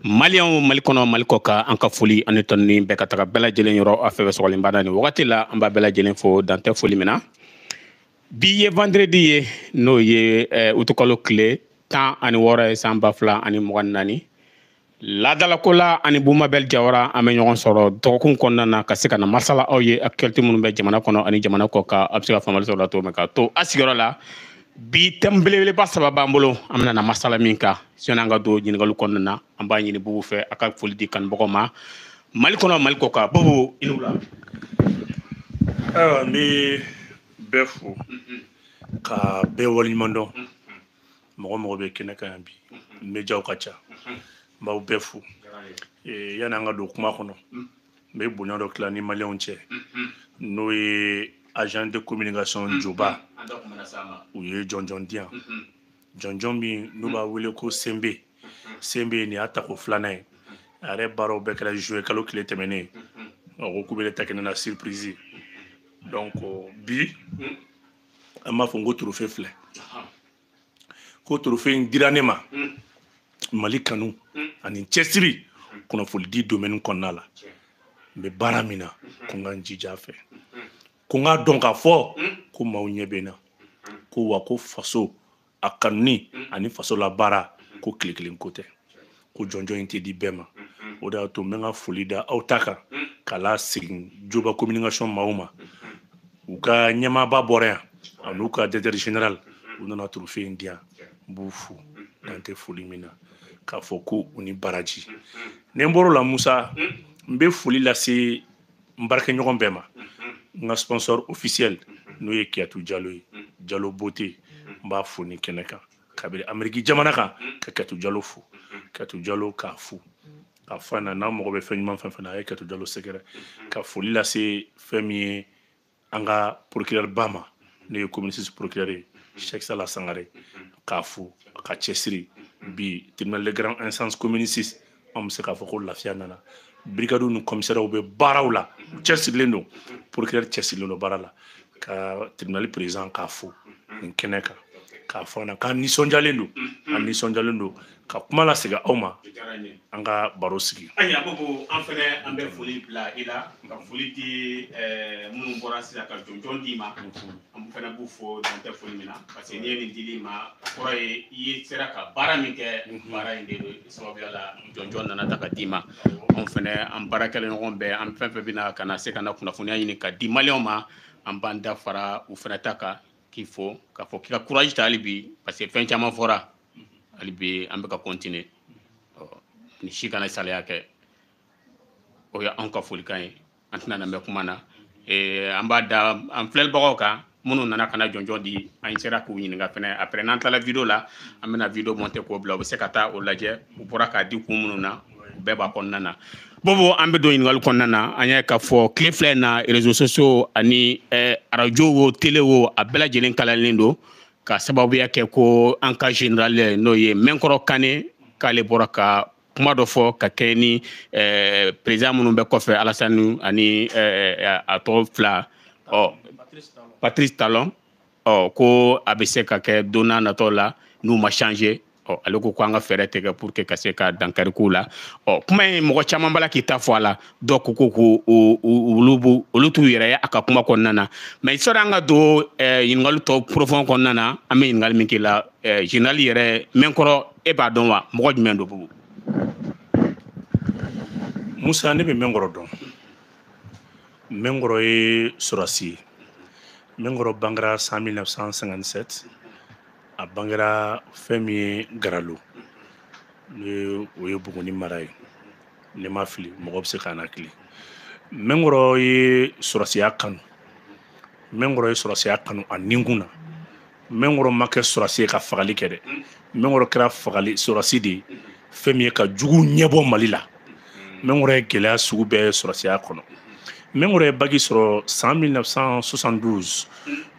Malien o Mali kɔnɔ Mali kɔ kan an ka foli ani tɔnni bɛɛ ka taga bɛɛ lajɛlen yɔrɔ a fɛ bɛ sɔgɔlen bada ni wagati la an b'a bɛɛ lajɛlen fo dan tɛ foli min na bi ye vendredi ye n'o ye utukalo tile 16 ye san 2024 laadalako la ani Bumabel Jawara an bɛ ɲɔgɔn sɔrɔ dɔgɔkun kɔnɔna na ka se ka na masala aw ye actualité minnu bɛ jamana kɔnɔ ani jamana kɔ kan a bɛ se ka faamali sɔrɔ la cogo min ka to a sigiyɔrɔ la bi thème belebeleba saba b'an bolo an bɛna na masala min kan sɔni an ka don ɲininkaliw kɔnɔna na an b'a ɲini Bubu fɛ a ka foli di kanubagaw ma Mali kɔnɔ Mali kɔ kan Bubu i n'u la. N bɛ bɛɛ fo ka bɛɛ waleɲuman dɔn mɔgɔ mɔgɔ bɛ kɛnɛ kan yan bi médiaw ka ca n b'aw bɛɛ fo yanni an ka don kuma kɔnɔ n bɛ bonya dɔ tila ni maliyɛnw cɛ n'o ye agent de communication Joba u ye jɔnjɔn di yan jɔnjɔn min n'u b'a wele ko Sembe nin y'a tako filanan ye a yɛrɛ baaraw bɛɛ kɛra juillet kalo tile tɛmɛnen ko k'u bɛ ne ta kɛ ne na surprise donc bi an b'a fɔ n ko trophée filɛ ko trophée in dira ne ma Mali kanu ani cɛsiri kunnafoni di domaine kɔnɔna la n bɛ baara min na ko n ka n jija a fɛ ko n k'a dɔn k'a fɔ ko maaw ɲɛ bɛ n na ko wa ko faso a kanuni ani faso la baara ko tile kelen ko tɛ ko jɔnjɔn in tɛ di bɛɛ ma o de y'a to n bɛ n ka foli da aw ta kan k'a lasegin Joba communication maaw ma u ka ɲɛmaaba bɔra yan ani u ka directeur général u nana trophée in di yan n b'u fo dan tɛ foli min na k'a fɔ ko u ni baraji ni n bɔr'o la Musa n bɛ foli lase n baarakɛɲɔgɔn bɛɛ ma n ka sponsor officiel n'o ye Kiyatu Jalo ye Jalo Beauté n b'a fo ni kɛnɛ kan kabiri Ameriki jamana kan ka Kiyatu Jalo fo Kiyatu Jalo k'a fo k'a fɔ a ɲɛna n'aw mago bɛ fɛn ɲuman fɛn fɛn na a ye Kiyatu Jalo sɛgɛrɛ ka foli lase fɛn min ye an ka procureur ba ma n'o ye communiste procureur ye Cheikh Sala Sangare k'a fo a ka cɛsiri bi tribunal de grande instance communiste an bɛ se k'a fɔ ko lafiya nana brigade ni commissaires bɛ baaraw la cɛsirilen don procureur cɛsirilen don baara la ka tribunal président k'a fo nin kɛnɛ kan k'a fɔ na k'an nisɔndiyalen don an nisɔndiyalen don ka kuma lasegin aw ma an ka baro sigi. Ayiwa Bubu an fɛnɛ an bɛ foli bila i la ka foli di minnu bɔra sisan ka jɔnjɔn d'i ma an fɛnɛ b'u fo dan tɛ foli min na parce que n'i ye nin dil'i ma kɔrɔ ye i ye sera ka baara min kɛ baara in de don sababuya la jɔnjɔn nana ta ka d'i ma anw fɛnɛ an baarakɛɲɔgɔn bɛɛ an fɛn fɛn bɛna ka na se ka na kunnafoniya ɲini ka di maliyɛnw ma an b'an da fara u fɛnɛ ta kan k'i fo k'a fɔ k'i ka courage ta hali bi parce que fɛn caman fɔra hali bi an bɛ ka continuer ni si kana salaya kɛ o ye anw ka folikan ye an tɛna na mɛn kuma na an b'a da an filɛlibagaw kan minnu nana ka na jɔnjɔn di an sera k'u ɲininka fɛnɛ après n'an tilala video la an bɛna video monter k'o bila u bɛ se ka taa o lajɛ u bɔra k'a di kun minnu na u bɛɛ b'a kɔnɔna na Bobo an bɛ don ɲininkali kɔnɔna na an y'a k'a fɔ tile filɛ na réseaux sociaux ani radio o télé o a bɛɛ lajɛlen kalalen don ka sababuya kɛ ko an ka général n'o ye Mɛnkɔrɔ Kane k'ale bɔra ka kuma dɔ fɔ ka kɛ ni président minnu bɛ kɔfɛ Alassane ani a tɔgɔ fila Patrice Talon ko a bɛ se ka kɛ don n'a nataw la n'u ma changer ale ko an ka fɛɛrɛ tigɛ pour que ka se ka dankari k'u la kuma in mɔgɔ caman bala k'i ta fɔ a la dɔw ko olu t'u yɛrɛ ye a ka kuma kɔnɔna na mais sɔrɔ an ka don ɲininkali tɔ profond kɔnɔna na an bɛ ɲininkali min k'i la général yɛrɛ Mɛnkɔrɔ e b'a dɔn wa mɔgɔ jumɛn don Bubu? Musa ne bɛ Mɛnkɔrɔ dɔn Mɛnkɔrɔ ye sɔrɔsi ye Mɛnkɔrɔ bangera 1957 a bangera fɛn min ye Garalo o ye Buguni mara ye ne ma fili mɔgɔ bɛ se k'a nakili Mɛnkɔrɔ ye sɔrɔsiya kanu Mɛnkɔrɔ ye sɔrɔsiya kanu a ninkun na Mɛnkɔrɔ ma kɛ sɔrɔsi ye ka fagali kɛ dɛ Mɛnkɔrɔ kɛra fagali sɔrɔsi de ye fɛn min ye ka jugu ɲɛbɔ Mali la Mɛnkɔrɔ ye gɛlɛya sugu bɛɛ ye sɔrɔsiya kɔnɔ Mɛnkɔrɔ ye bagi sɔrɔ san 1972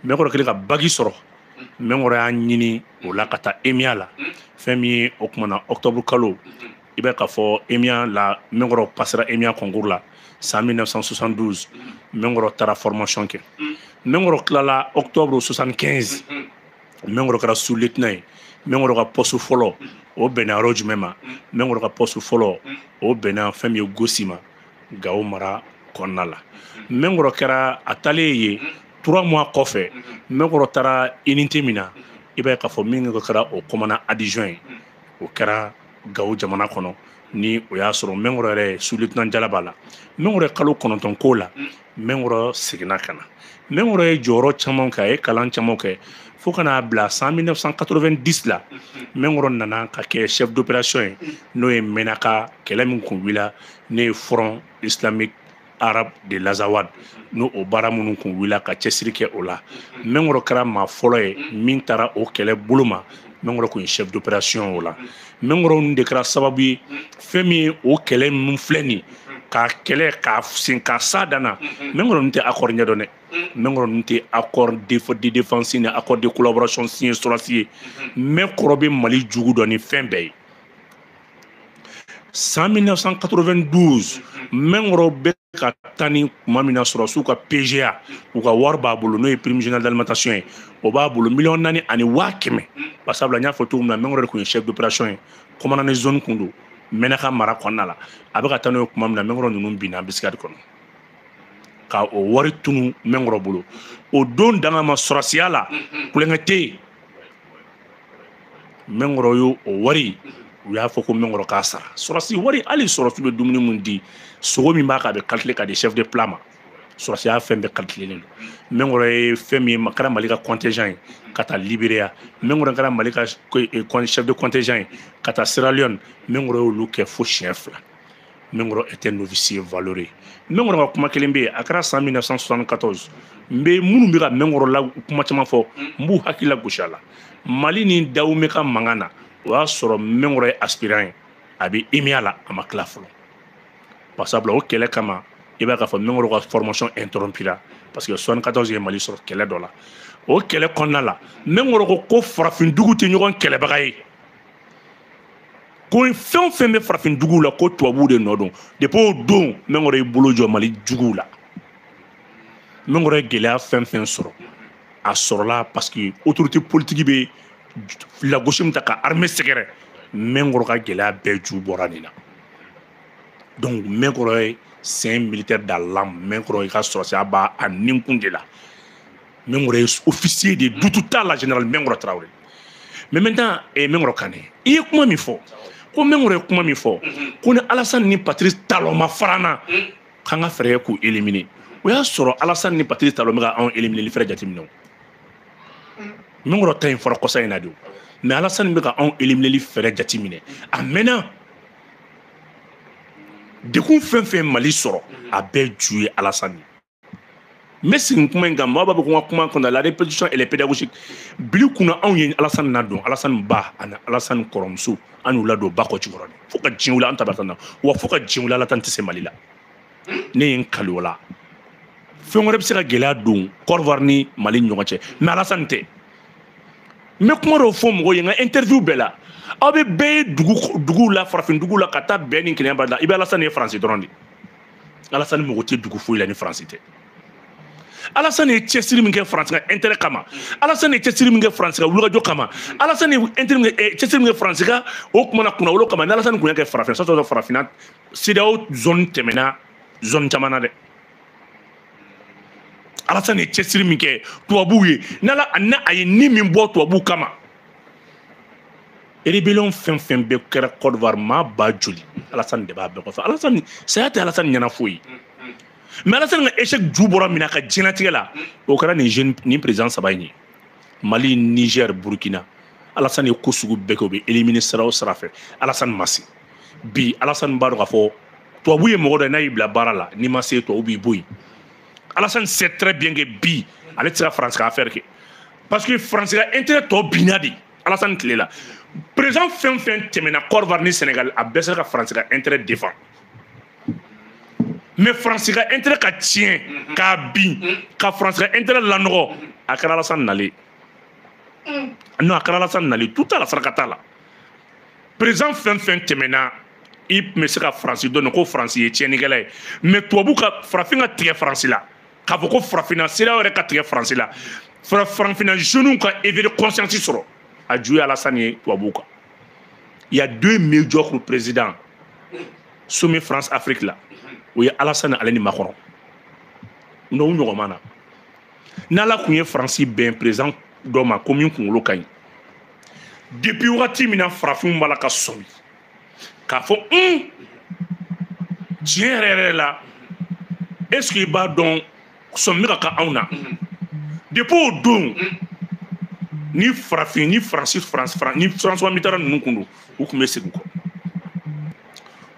Mɛnkɔrɔ kɛlen ka bagi sɔrɔ mengoro y'a ɲini o la ka taa EMIA la fɛn min ye o kuma na octobre kalo i bɛ ka fɔ EMIA la mengoro passera EMIA concours la san 1972 mengoro taara formation kɛ mengoro tilala octobre 75 mengoro kɛra sous-lieutenant ye mengoro ka poste fɔlɔ o bɛnna yɔrɔ jumɛn ma mengoro ka poste fɔlɔ o bɛnna fɛn min ye Gosi ma Gao mara kɔnɔna la mengoro kɛra a taalen ye 3 mois kɔfɛ mengoro taara unité min na i b'a ye k'a fɔ min kɛra o commandant adjoint ye o kɛra Gao jamana kɔnɔ ni o y'a sɔrɔ mengoro yɛrɛ sous-lieutenant Jala b'a la mengoro ye kalo 9 k'o la mengoro seginna ka na mengoro ye jɔyɔrɔ caman kɛ a ye kalan caman kɛ fo ka n'a bila san 1990 la mengoro nana ka kɛ chef d'opération ye n'o ye Menaka kɛlɛ min kun wila ne ye front islamique arabe de l'Azawad n'o o baara minnu kun wila ka cɛsiri kɛ o la mengoro kɛra maa fɔlɔ ye min taara o kɛlɛ bolo ma mengoro kun ye chef d'opération o la mengoro de kɛra sababu ye fɛn min ye o kɛlɛ minnu filɛ nin ka kɛlɛ ka sen ka sa dana mengoro tɛ accord ɲɛdɔn dɛ mengoro tɛ accord de défense ni accord de collaboration signé sɔrɔsi ye mais kɔrɔ bɛ Mali jugu dɔn ni fɛn bɛɛ ye san 1992 mengoro bɛ ka taa ni kuma min na sɔrɔsiw ka PGA u ka wari b'a bolo n'o ye prime générale d'alimentation ye o b'a bolo 4,400,000 parce que n y'a fɔ cogo min na mengoro de kun ye chef d'opération ye commandant ni zone kun don Menaka mara kɔnɔna la a bɛ ka taa n'o ye kuma min na mengoro ninnu binna bisikadi kɔnɔ ka o wari tunu mengoro bolo o don danga ma sɔrɔsiya la kulonkɛ tɛ yen mengoro y'o wari u y'a fɔ ko mengoro k'a sara sɔrɔsi wari hali sɔrɔsi bɛ dumuni min di sogo min b'a kan a bɛ calculer ka di chef de plat ma sɔrɔsiya fɛn bɛɛ calculelen don mengoro ye fɛn min ye kɛra Mali ka contingent ye ka taa Libéria mengoro kɛra Mali ka chef de contingent ye ka taa Sierra Leone mengoro y'olu kɛ fo siɲɛ 2 mengoro était un officier valeureux mengoro ka kuma kelen bɛ yen a kɛra san 1974 n bɛ minnu bɛ ka mengoro la kuma caman fɔ n b'u hakili la gosi a la Mali ni Dahomey ka mankan na o y'a sɔrɔ mengoro ye aspirant ye a bɛ EMIA la a ma tila fɔlɔ parce que o kɛlɛ kama i b'a k'a fɔ mengoro ka formation interrompira parce que 74 ye Mali sɔrɔ kɛlɛ dɔ la o kɛlɛ kɔnɔna la mengoro ko farafindugu tɛ ɲɔgɔn kɛlɛbaga ye ko fɛn o fɛn bɛ farafinduguw la ko tubabuw de nɔ don depuis o don mengoro y'i bolo jɔ Mali juguw la mengoro ye gɛlɛya fɛn fɛn sɔrɔ a sɔrɔla parce que autorité politique bɛ lagosi min ta ka armée sɛgɛrɛ mengoro ka gɛlɛya bɛɛ ju bɔra nin na donc mengoro ye c'est un militaire dans l'âme mengoro ka sɔrɔsiya b'a a ninkun de la mengoro ye officier de dutu t'a la général Mengoro Traoré mais maintenant mengoro Kane i ye kuma min fɔ ko mengoro ye kuma min fɔ ko ni Alassane ni Patrice Talon ma fara an na k'an ka fɛɛrɛ k'u éliminer o y'a sɔrɔ Alassane ni Patrice Talon bɛ ka anw éliminer fɛrɛ jateminɛ o mengoro ta in fɔra kɔsa in na de o mais Alassane bɛ ka anw éliminer fɛrɛ jateminɛ a mɛnna dekun fɛn fɛn Mali sɔrɔ a bɛɛ ju ye Alassane ye n bɛ segin kuma in kan maa b'a fɔ ko n ka kuma kɔnɔ la répétition elle est pédagogique bili kunna anw ye Alassane ladon Alassane ba ani Alassane kɔrɔmuso an y'u ladon ba kɔjikɔrɔ de fo ka diɲɛ wuli an ta bɛ tan na wa fo ka diɲɛ wuli Alassane tɛ se Mali la ne ye n kali o la fɛn wɛrɛ bɛ se ka gɛlɛya don Côte d'Ivoire ni Mali ni ɲɔgɔn cɛ mais Alassane tɛ n bɛ kuma dɔw fɔ mɔgɔw ye n ka interview bɛɛ la aw bɛ bɛɛ ye duguw la farafinduguw la ka taa bɛn ni kelenya la i bɛ Alassane ye Faransi dɔrɔn de Alassane mago tɛ dugu foyi la ni Faransi tɛ Alassane ye cɛsiri min kɛ Faransi ka intérêt kama Alassane ye cɛsiri min kɛ Faransi ka wulikajɔ kama Alassane ye cɛsiri min kɛ Faransi ka o kumana kunnawolo kama ni Alassane kun y'a kɛ farafin ça sɔrɔ farafinna CEDEAO zone tɛmɛna zone caman na dɛ Alassane ye cɛsiri min kɛ tubabuw ye n'a a ye ni min bɔ tubabuw kama rébellion fɛn fɛn bɛɛ kɛra Côte d'Ivoire maa ba joli Alassane de b'a bɛɛ kɔfɛ Alassane saya tɛ Alassane ɲɛna foyi mais Alassane ka échec ju bɔra min na ka diɲɛlatigɛ la o kɛra nin président saba in ye Mali Niger Burkina Alassane ye ko sugu bɛɛ kɛ o bɛ éliminer sira o sira fɛ Alassane ma se bi Alassane b'a dɔn k'a fɔ tubabu ye mɔgɔ dɔ ye n'a y'i bila baara la n'i ma se tubabu b'i bɔ yen Alassane sait très bien que bi ale tɛ se ka Faransi ka affaire kɛ parce que Faransi ka intérêt tɔ binna de Alassane tile la président fɛn fɛn tɛmɛna Côte d'Ivoire ni Sénégal a bɛɛ sera ka Faransi ka intérêt défend mais Faransi ka intérêt ka tiɲɛ k'a bin ka Faransi ka intérêt lanɔgɔ a kɛra Alassane nalen non a kɛra Alassane nali tout à la saraka t'a la président fɛn fɛn tɛmɛna i tun bɛ se ka faransi dɔn ko faransi ye tiɲɛnikɛla ye mais tubabu ka farafin ka tigɛ faransi la k'a fɔ ko farafinna CEDEAO yɛrɛ ka tigɛ faransi la farafinna jeunes ka éveiller conscience sɔrɔ a ju ye Alassane ye tubabu kan il y a deux médiocres présidents sommet France Afrique la o ye Alassane ale ni Macron n'o ɲɔgɔn na n'ala tun ye faransi bɛn président dɔ ma ko min kunkolo ka ɲi depuis wagati min na farafinw b'a la ka sɔmi k'a fɔ tiɲɛ yɛrɛ yɛrɛ la est ce que i b'a dɔn sɔmi bɛ ka kɛ anw na depuis o don ni farafin ni faransi ni François Mitterrand ninnu kun don u tun bɛ segin kɔ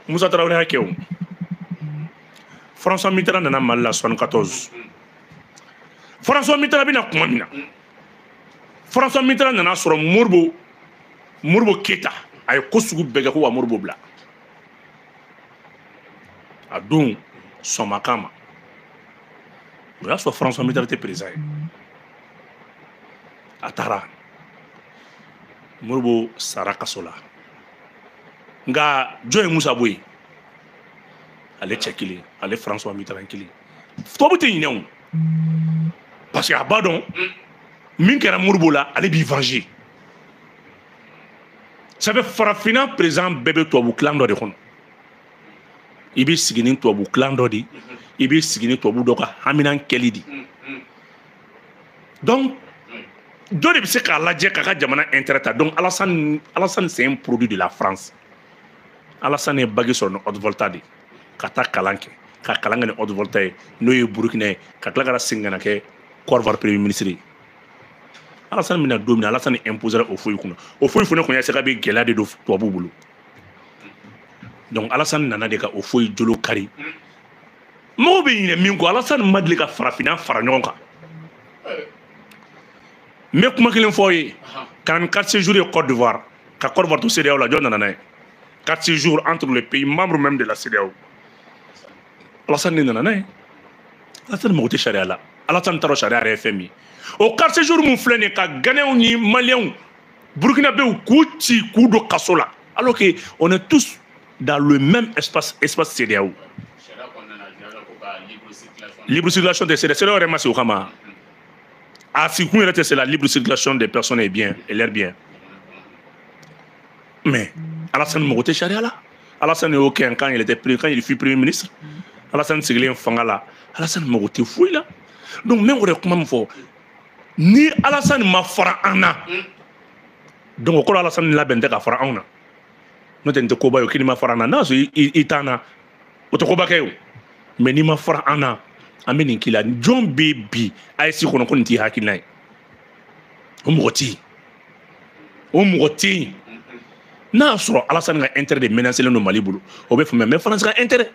Musa Tarawele y'a kɛ o François Mitterrand nana Mali la 74 François Mitterrand bɛna kuma min na François Mitterrand nana sɔrɔ Moribo Keita a ye ko sugu bɛɛ kɛ ko wa Moribo bila a don sɔnma kan ma o y'a sɔrɔ François Mitterrand tɛ président ye a taara Moribo sara kaso la nka jɔn ye Musa Boye ale cɛ kelen ale François Mitterrand kelen tubabu tɛ ɲinɛ o parce que a b'a dɔn min kɛra Moribo la ale b'i venger ça fait farafinna président bɛɛ bɛ tubabu clan dɔ de kɔnɔ i bɛ sigi ni tubabu clan dɔ de i bɛ sigi ni tubabu dɔ ka haminan kɛli de donc dɔ de bɛ se k'a lajɛ k'a ka jamana intérêt ta donc Alassane c'est un produit de la France Alassane ye bague sɔrɔ ni Haute-Volta de ka taa kalan kɛ ka kalan kɛ ni Haute-Volta ye n'o ye Burukina ye ka tila ka segin ka na kɛ Côte d'Ivoire premier ministre ye Alassane bɛna don min na Alassane imposera o foyi kunna o foyi fana kun ye se ka bɛ gɛlɛya de don tubabu bolo donc Alassane nana de ka o foyi jolo kari mɔgɔw bɛ ɲinɛ min kɔ Alassane ma deli ka farafinna fara ɲɔgɔn kan n bɛ kuma kelen fɔ ye k'an 4 séjours ye Côte d'Ivoire ka Côte d'Ivoire to CEDEAO la jɔn nana n'a ye 4 séjours entre les pays membres même de la CEDEAO Alassane de nana n'a ye Alassane mago tɛ sariya la Alassane taara sariya yɛrɛ ye fɛn min ye o 4 séjours mun filɛ nin ye ka Ghanéens ni Maliens Burkinabés k'u ci k'u don kaso la alors que on est tous dans le même espace CEDEAO libre circulation de CEDEAO yɛrɛ ma se o kama a sikun yɛrɛ tɛ c'est la libre circulation des personnes et biens et leurs biens mais Alassane mago tɛ sariya la Alassane y'o kɛ quand il fut premier ministre Alassane sigilen fanga la Alassane mago tɛ foyi la donc même o de kuma min fɔ ni Alassane ma fara an na donc o kɔrɔ Alassane labɛn tɛ ka fara anw na n'o tɛ nin tɛ koba ye o k'i ni ma fara an na n'a sɔrɔ i t'an na o tɛ koba kɛ o mais n'i ma fara an na an bɛ nin k'i la jɔn bɛ bi AES kɔnɔ ko nin t'i hakilina ye o mɔgɔ tɛ yen n'a y'a sɔrɔ Alassane ka intérêt de menacé don Mali bolo o bɛ faamuya mais France ka intérêt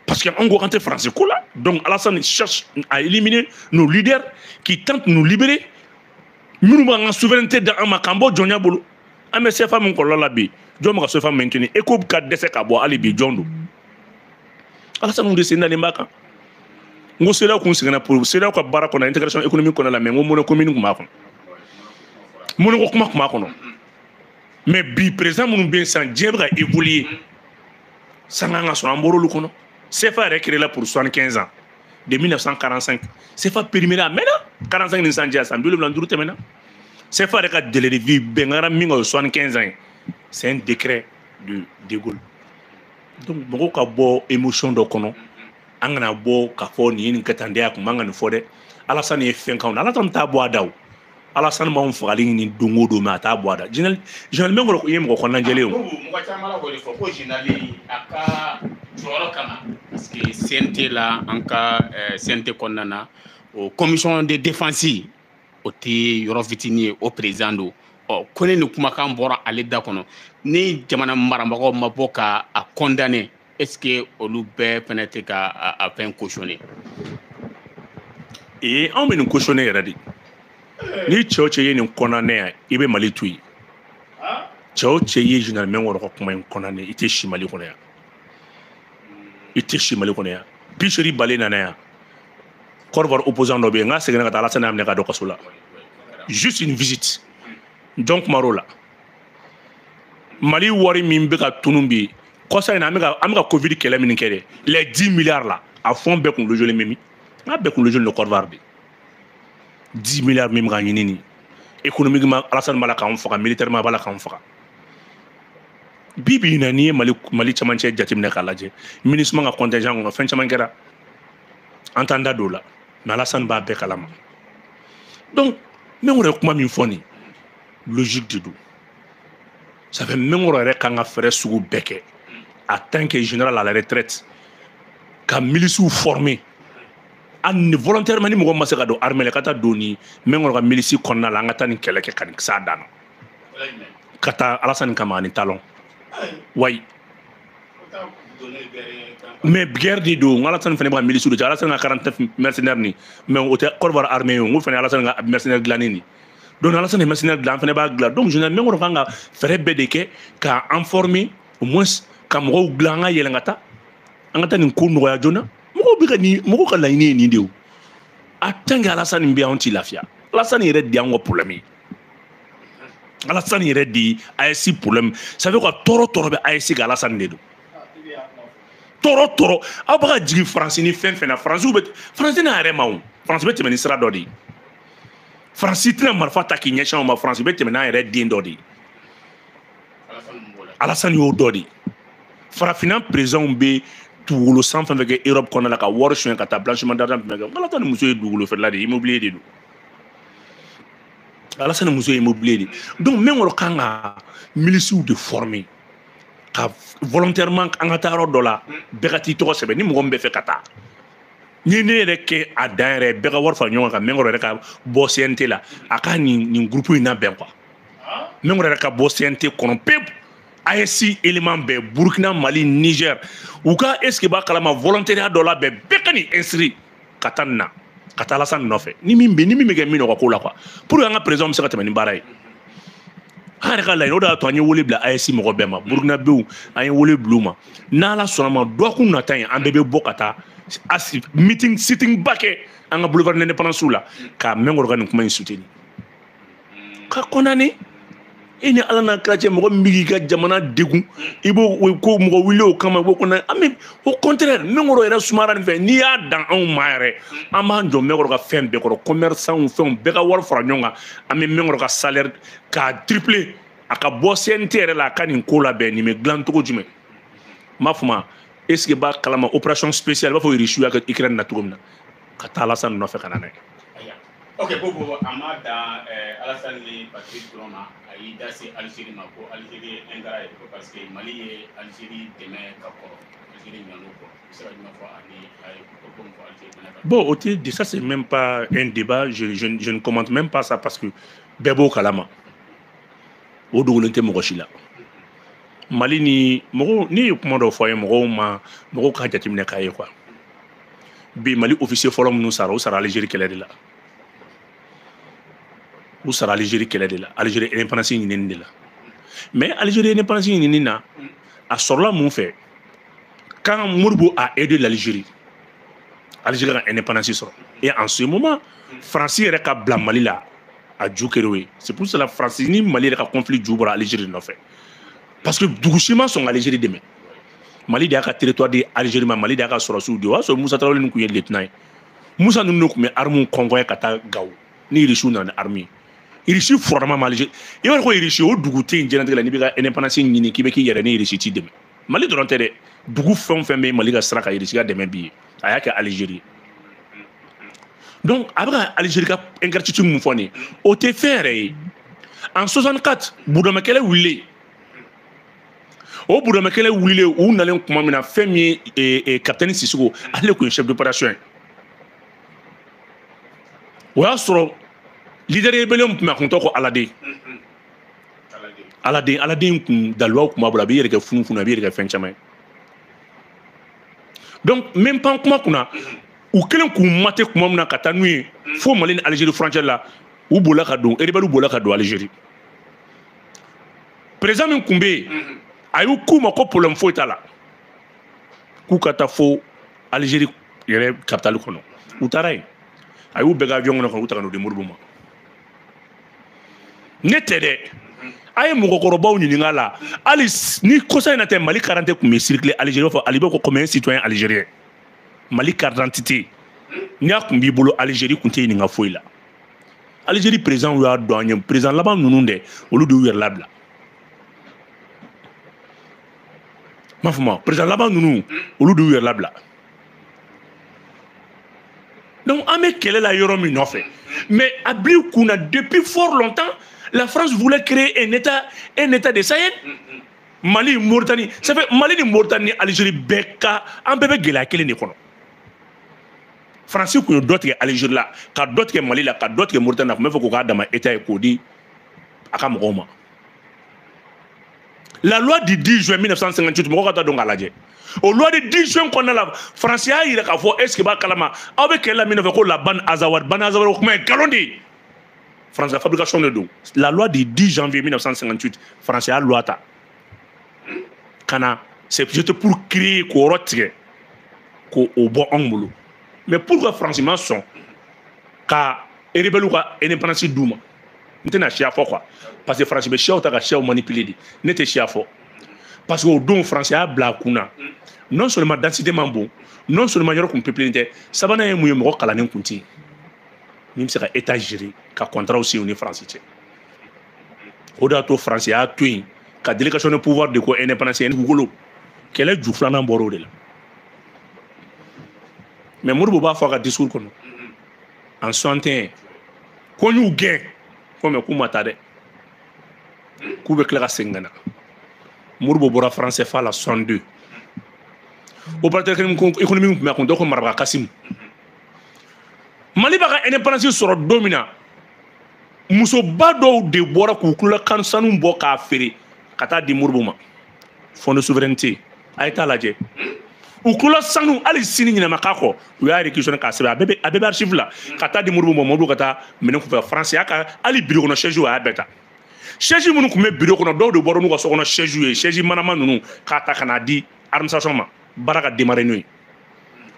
parce que an ko an tɛ France ko la donc Alassane cherche à éliminer nos leaders qui tentent de nous libérer minnu b'an ka souveraineté da an ma k'an bɔ jɔnya bolo an bɛ CFA min kɔlɔlɔ la bi jɔn bɛ ka CFA maintenir ECO ka dɛsɛ ka bɔ hali bi jɔn don Alassane de sen dalen b'a kan n ko CEDEAO kun sɛgɛnna pour CEDEAO ka baara kɔnɔ intégration économique kɔnɔ la mais n ko monnaie commune kun b'a kɔnɔ monnaie ko kuma kun b'a kɔnɔ mais bi président minnu bɛ yen sisan diɲɛ bɛ ka évoluer sanga an ka sɔrɔ an bɔr'olu kɔnɔ CFA yɛrɛ créé la pour 75 ans de 1945 CFA périmé a mɛnna 45 ni san cɛ san 75 tɛmɛna CFA yɛrɛ ka délai de vie bɛnkara min ka o 75 ans ye c'est un décret de Gaulle donc mɔgɔw ka bɔ émotion dɔ kɔnɔ an kana bɔ k'a fɔ nin ye nin kɛ tan de a kun man ka nin fɔ dɛ Alassane ye fɛn k'anw na Alassane t'a bɔ a da o Alassane b'anw fagali ɲini don o don mais a t'a bɔ a da général Mengo i ye mɔgɔ kɔnɔnajɛlen o mɔgɔ caman la k'o de fɔ ko général a ka jɔyɔrɔ kama parce que CNT la an ka CNT kɔnɔna na o commission de défense o tɛ yɔrɔ fitinin ye o président don ko ne ni kumakan bɔra ale da kɔnɔ ni jamana marabagaw ma bɔ ka a condamner est ce que olu bɛɛ fɛnɛ tɛ ka a fɛn cautionner anw bɛ nin cautionner yɛrɛ de ni cɛ o cɛ ye nin condamner yan i bɛ Mali to yen cɛ o cɛ ye général Mengo ka kuma in condamner i tɛ si Mali kɔnɔ yan i tɛ si Mali kɔnɔ yan Bichri Bale nana yan Côte d'Ivoire opposant dɔ bɛ yen n ka seginna ka taa Alassane minɛ ka don kaso la juste une visite donc marola Mali wari min bɛ ka tunun bi kɔsa in na an bɛ ka Covid kɛlɛ min kɛ dɛ les 10 milliards là a fond bɛɛ kun logé mimi n'a bɛɛ kun logé le Côte d'Ivoire de 10 milliards min ka ɲini ni économiquement Alassane b'a la k'anw faga militairement b'a la k'anw faga bibi na ni ye Mali camancɛ jateminɛ k'a lajɛ MINUSMA ka contingent kɔnɔ fɛn caman kɛra an t'an da don o la mais Alassane b'a bɛɛ kalama donc Mengoro ye kuma min fɔ nin logique de don ça fait Mengoro yɛrɛ kan ka fɛɛrɛ sugu bɛɛ kɛ en tant que général à la retraite ka miliciw former volontairement ni mɔgɔ ma se ka don armée la ka taa don ni Mengoro ka milice kɔnɔna la an ka taa nin kɛlɛ kɛ ka nin s'a dan na ka taa Alassane kama ani talon wayi mais guerre de don Alassane fana bɛ ka milice de Alassane ka 49 mercenaires ni mais o tɛ Côte d'Ivoire armée ye o fana Alassane ka mercenaires dilanni ni donc Alassane ye mercenaires dilan an fana b'a dilan donc général Mengoro kan ka fɛɛrɛ bɛɛ de kɛ ka informer au moins ka mɔgɔw dilan an ka yɛlɛn ka taa nin ko nɔgɔya joona mɔgɔw ka laɲini ye nin de o en tant que Alassane bɛ anw t'i lafiya Alassane yɛrɛ de y'anw ka problème ye Alassane yɛrɛ de AES problème ça veut quoi tɔɔrɔ bɛ AES ka Alassane de don tɔɔrɔ aw bɛ ka jigin France ni fɛn fɛn na France n'a yɛrɛ ma o France bɛ tɛmɛ ni sira dɔ de ye France tɛna marifa ta k'i ɲɛsin anw ma France bɛ tɛmɛ n'a yɛrɛ den dɔ de ye Alassane y'o dɔ de ye farafinna présidents bɛ dugukolo san fɛn fɛn kɛ Europe kɔnɔna la ka wari suɲɛ ka taa blanchiment d'argent fɛn kɛ Alassane muso ye dugukolo feerela de ye immobilier de don Alassane muso ye immobilier de donc Mengoro kan ka miliciw de former ka volontairement an ka taa yɔrɔ dɔ la bɛɛ ka t'i tɔgɔ sɛbɛn ni mɔgɔ min bɛ fɛ ka taa ni ne yɛrɛ kɛ a dan yɛrɛ bɛɛ ka wari fara ɲɔgɔn kan Mengoro yɛrɛ ka bɔ CNT la a ka nin groupe in labɛn quoi Mengoro yɛrɛ ka bɔ CNT kɔnɔ pewu AES élément bɛɛ Burkina Mali Niger u ka est ce que b'a kalama volontariat dɔ labɛn bɛɛ ka nin inscrit ka taa nin na ka taa Alassane nɔfɛ ni min bɛ kɛ min nɔ ka ko la quoi pour que an ka président bɛ se ka tɛmɛ ni baara ye an yɛrɛ ka laɲini o de y'a to an ye wele bila AES mɔgɔ bɛɛ ma Burkina bew an ye wele bila u ma n'Ala sɔnna ma dɔgɔkun nata in an bɛɛ bɛ bɔ ka taa meeting sitting ba kɛ an ka boulevard l'indépendance la ka Mengoro ka nin kuma in soutenir ka condamner e ni Ala n'a kira cɛ mɔgɔ min bɛ k'i ka jamana degun i b'o ko mɔgɔ wuli o kama i b'o condamner mais au contraire Mengoro yɛrɛ sumayara nin fɛ n'i y'a dan anw ma yɛrɛ an b'an jɔ Mengoro ka fɛn bɛɛ kɔrɔ commerçant fɛnw bɛɛ ka wari fara ɲɔgɔn kan an bɛ Mengoro ka salaire k'a tripler a ka bɔ CNT yɛrɛ la a ka nin ko labɛn nin bɛ dilan cogo jumɛn n b'a fɔ ma est ce que b'a kalama opération spéciale i b'a fɔ Russie y'a kɛ Ukraine na cogo min na ka taa Alassane nɔfɛ ka na n'a ye. Ok, Bobo, a ma dan Alassane ni Patrice dɔrɔn ma a y'i da se Algérie ma ko Algérie ye ingrat ye parce que Mali ye Algérie dɛmɛ ka kɔrɔ Algérie ɲan'o kɔ i bɛ se ka jumɛn fɔ ani a ye ko min fɔ Algérie fana kan. Bon, ça c'est même pas un débat, je ne commente même pas ça parce que bɛɛ b'o kalama o dogolen tɛ mɔgɔ si la Mali ni mɔgɔw ni ye kuma dɔ fɔ a ye mɔgɔw ka jateminɛ k'a ye quoi bi Mali officier fɔlɔ minnu sara o sara Algérie kɛlɛ de la u sara Algérie kɛlɛ de la Algérie indépendance ɲinini de la mais Algérie indépendance ɲinini na a sɔrɔla mun fɛ quand Modibo a aidé l'Algérie Algérie ka indépendance sɔrɔ et en ce moment France yɛrɛ ka bila Mali la a ju kɛra o ye c'est pour cela France ni Mali yɛrɛ ka conflit ju bɔra Algérie nɔfɛ parce que dugu si ma sɔn ka Algérie dɛmɛ Mali de y'a ka territoire di Algérie ma Mali de y'a ka sɔrɔsiw di o y'a sɔrɔ Musa Tarawele ninnu tun ye lieutenant ye Musa ninnu tun bɛ armes convoyer ka taa Gao ni Irisiw nana ni armes ye Irisi fɔrɔma ma Algérie i b'a dɔn ko Irisi o dugu tɛ yen diɲɛlatigɛ la n'i bɛ ka indépendance ɲini k'i bɛ k'i yɛrɛ ni Irisi t'i dɛmɛ Mali dɔrɔn tɛ dɛ dugu fɛn o fɛn bɛ Mali ka sira kan Irisi ka dɛmɛ b'i ye a y'a kɛ Algérie donc a bɛ ka Algérie ka ingratitude mun fɔ nin ye o tɛ fɛn yɛrɛ ye en 64 Budama kɛlɛ wililen o Budama kɛlɛ wililen u nalen tuma min na fɛn min ye capitaine Sissoco ale tun ye chef d'opération ye o y'a sɔrɔ leader rébellion tun bɛ a kun tɔgɔ ko Aladen kun daliluwaw tun b'a bolo a bɛ yɛrɛ kɛ funufunu a bɛ yɛrɛ kɛ fɛn caman ye donc même pas kuma kunna u kɛlen k'u mate kuma min na ka taa n'u ye fo Mali ni Algérie frontière la u bolila ka don rebelle bolila ka don Algérie président min tun bɛ yen a y'u k'u ma ko problème foyi t'a la k'u ka taa fo Algérie yɛrɛ capitale kɔnɔ u taara yen a y'u bɛɛ ka avion kɔnɔ ka u ta ka n'u di Modibo ma ne tɛ dɛ a ye mɔgɔkɔrɔbaw ɲininka la hali ni kosa in na tɛ Mali carte kun bɛ circuler Algérie b'a fɔ Ali bɛ ko combien citoyen algérien Mali carte d'identité n'a kun b'i bolo Algérie kun tɛ ɲininka foyi la Algérie président y'a dɔn an ye président laban ninnu dɛ olu de y'u yɛrɛ labila m'a faamu président laban ninnu olu de y'u yɛrɛ labila donc an bɛ kɛlɛ la yɔrɔ min nɔfɛ mais a bila u kunna depuis fort longtemps la France voulait créer un état de Sahel Mali Mauritanie ça fait Mali ni Mauritanie Algérie bɛɛ ka an bɛɛ bɛ gɛlɛya kelen de kɔnɔ France kun ye dɔ tigɛ Algérie la ka dɔ tigɛ Mali la ka dɔ tigɛ Mauritanie la kun bɛ fɛ k'u k'a dama état ye k'o di a ka mɔgɔw ma la loi du 10 juin 1958 mɔgɔw ka taa dɔn k'a lajɛ o loi du 10 juin kɔnɔna la France y'a yira k'a fɔ est-ce que b'a kalama aw bɛ kɛlɛ la min nɔfɛ ko la Ban Azawad o kuma ye nkalon de ye France ka fabrication de don la loi du 10 janvier 1958 France y'a loi ta ka na c'est juste pour créer k'o yɔrɔ tigɛ k'o bɔ anw bolo mais pourquoi France ma sɔn ka rebelle ka indépendance d'u ma n tɛna siya fɔ quoi parce que France bɛ siyaw ta ka siyaw manipuler de ne tɛ siya fɔ parce que o don France y'a bila a kunna non seulement densité man bon non seulement yɔrɔ kun peuplé tɛ sabanan ye mun ye mɔgɔ kalannen kun tɛ yen min bɛ se ka état gérer ka contrat signer u ni France cɛ o de y'a to France y'a to yen ka délégation de pouvoir de ko indépendance ye dugukolo kɛlɛ ju filanan bɔra o de la mais Modibo b'a fɔ a ka discours kɔnɔ en 61 ko n y'u gɛn ko mais k'u ma taa dɛ k'u bɛ tila ka segin ka na Modibo bɔra France CFA la 62 opérateur économique kun bɛ a kun tɔgɔ ko Maraba Kasimu Mali b'a ka indépendance sɔrɔ don min na musoba dɔw de bɔra k'u tulola sanu bɔ k'a feere ka taa di Modibo ma fond de souveraineté a ye taa lajɛ u tulola sanu hali sini ɲinama k'a kɔ u y'a réquisitionné k'a sɛbɛn a bɛɛ bɛ archive la ka taa di Modibo ma Modibo ka taa minɛn kun fɛ France y'a ka hali bureau kɔnɔ siège a y'a bɛɛ ta siège minnu kun bɛ bureau kɔnɔ dɔw de bɔra n'u ka so kɔnɔ siège ye siège manama ninnu k'a ta ka n'a di administration ma baara ka démarrer n'o ye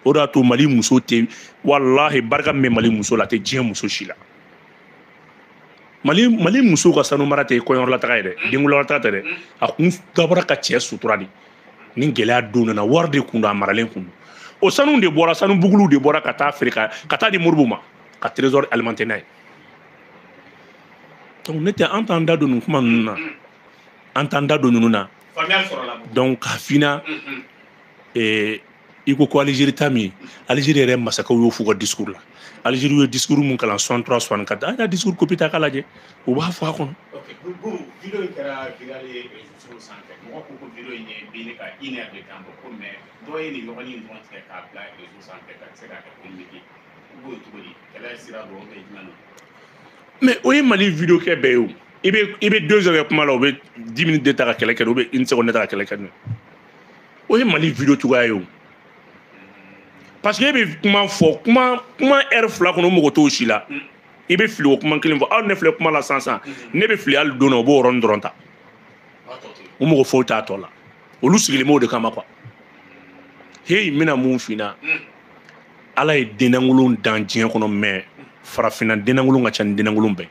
o de y'a to Mali muso tɛ walahi barika min bɛ Mali muso la a tɛ diɲɛ muso si la Mali muso ka sanu mara tɛ kɔɲɔyɔrɔ taga ye dɛ denkunyɔrɔ taga tɛ dɛ a kun dabɔra ka cɛ sutura de ni gɛlɛya don nana wari de kun don a maralen kun don o sanu de bɔra sanu buguluw de bɔra ka taa feere ka taa di Modibo ma ka trésor alimenter n'a ye donc ne tɛ an t'an da don nin kuma ninnu na an t'an da don ninnu na donc k'a fina i ko Algérie ta min Algérie yɛrɛ masakɛw y'o f'u ka discours la Algérie ye discours mun kalan 63 64 a y'a discours copie ta k'a lajɛ u b'a fɔ a kɔnɔ. Video in kɛra viral ye réseaux sanfɛ mɔgɔ ko ko video in ye binni ka 1 heure de temps bɔ ko mais dɔw ye nin yɔrɔnin dɔrɔn tigɛ k'a bila réseaux sanfɛ ka se k'a kɛ communiqué u b'o cogo di kɛlɛ sira dɔrɔn bɛ jumɛn na. mais o ye Mali video kɛ bɛɛ ye o i bɛ 2 heures kɛ kuma la o bɛ 10 minutes de ta ka kɛlɛ kɛ o bɛ 1 seconde ta ka kɛlɛ kɛ o ye Mali video cogoya ye o parce que e bɛ kuma fɔ kuma heure fila kɔnɔ o mɔgɔ t'o si la i bɛ fili o kuma kelen fɔ aw ne filɛ kuma la sisan ne bɛ fili hali don na o b'o yɔrɔnin dɔrɔn ta o mɔgɔ foyi t'a tɔ la olu sigilen b'o de kama quoi heyi n bɛna mun f'i ɲɛna ala ye dennakolon dan diɲɛ kɔnɔ mais farafinna dennakolon ka ca ni dennakolon bɛɛ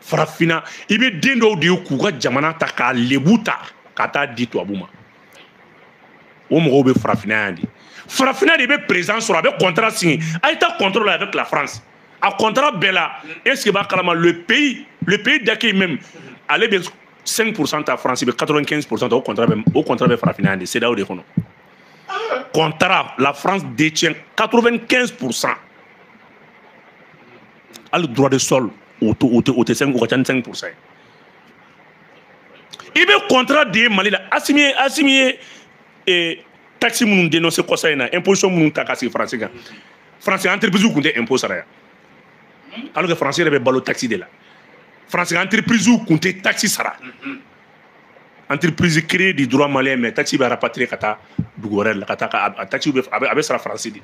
farafinna i bɛ den dɔw de ye k'u ka jamana ta k'a lebu ta ka taa di tubabu ma o mɔgɔw bɛ farafinna yan de farafinna de bɛ président sɔrɔ a bɛ contrat signé a ye taa contrôle avec la France a contrat bɛɛ la est-ce que b'a kalama le pays d'accueil même ale bɛ 5% ta France bɛ 95% ta o contrat bɛ farafinna yan de CEDEAO de kɔnɔ contrat la France détient 95%. hali droit de sol o tɛ 5 o ka ca ni 5%. i bɛ contrat de ye Mali la Assimi ye taxe minnu dénoncé kɔsa in na imposition minnu ta ka sigi France kan France entreprise kun tɛ impôt sara yan alors que France yɛrɛ bɛ balo taxe de la France entreprise kun tɛ taxe sara entreprise créée du droit malien mais taxe bɛ rapatrier ka taa dugu wɛrɛ la ka taa a taxe a bɛ sara France de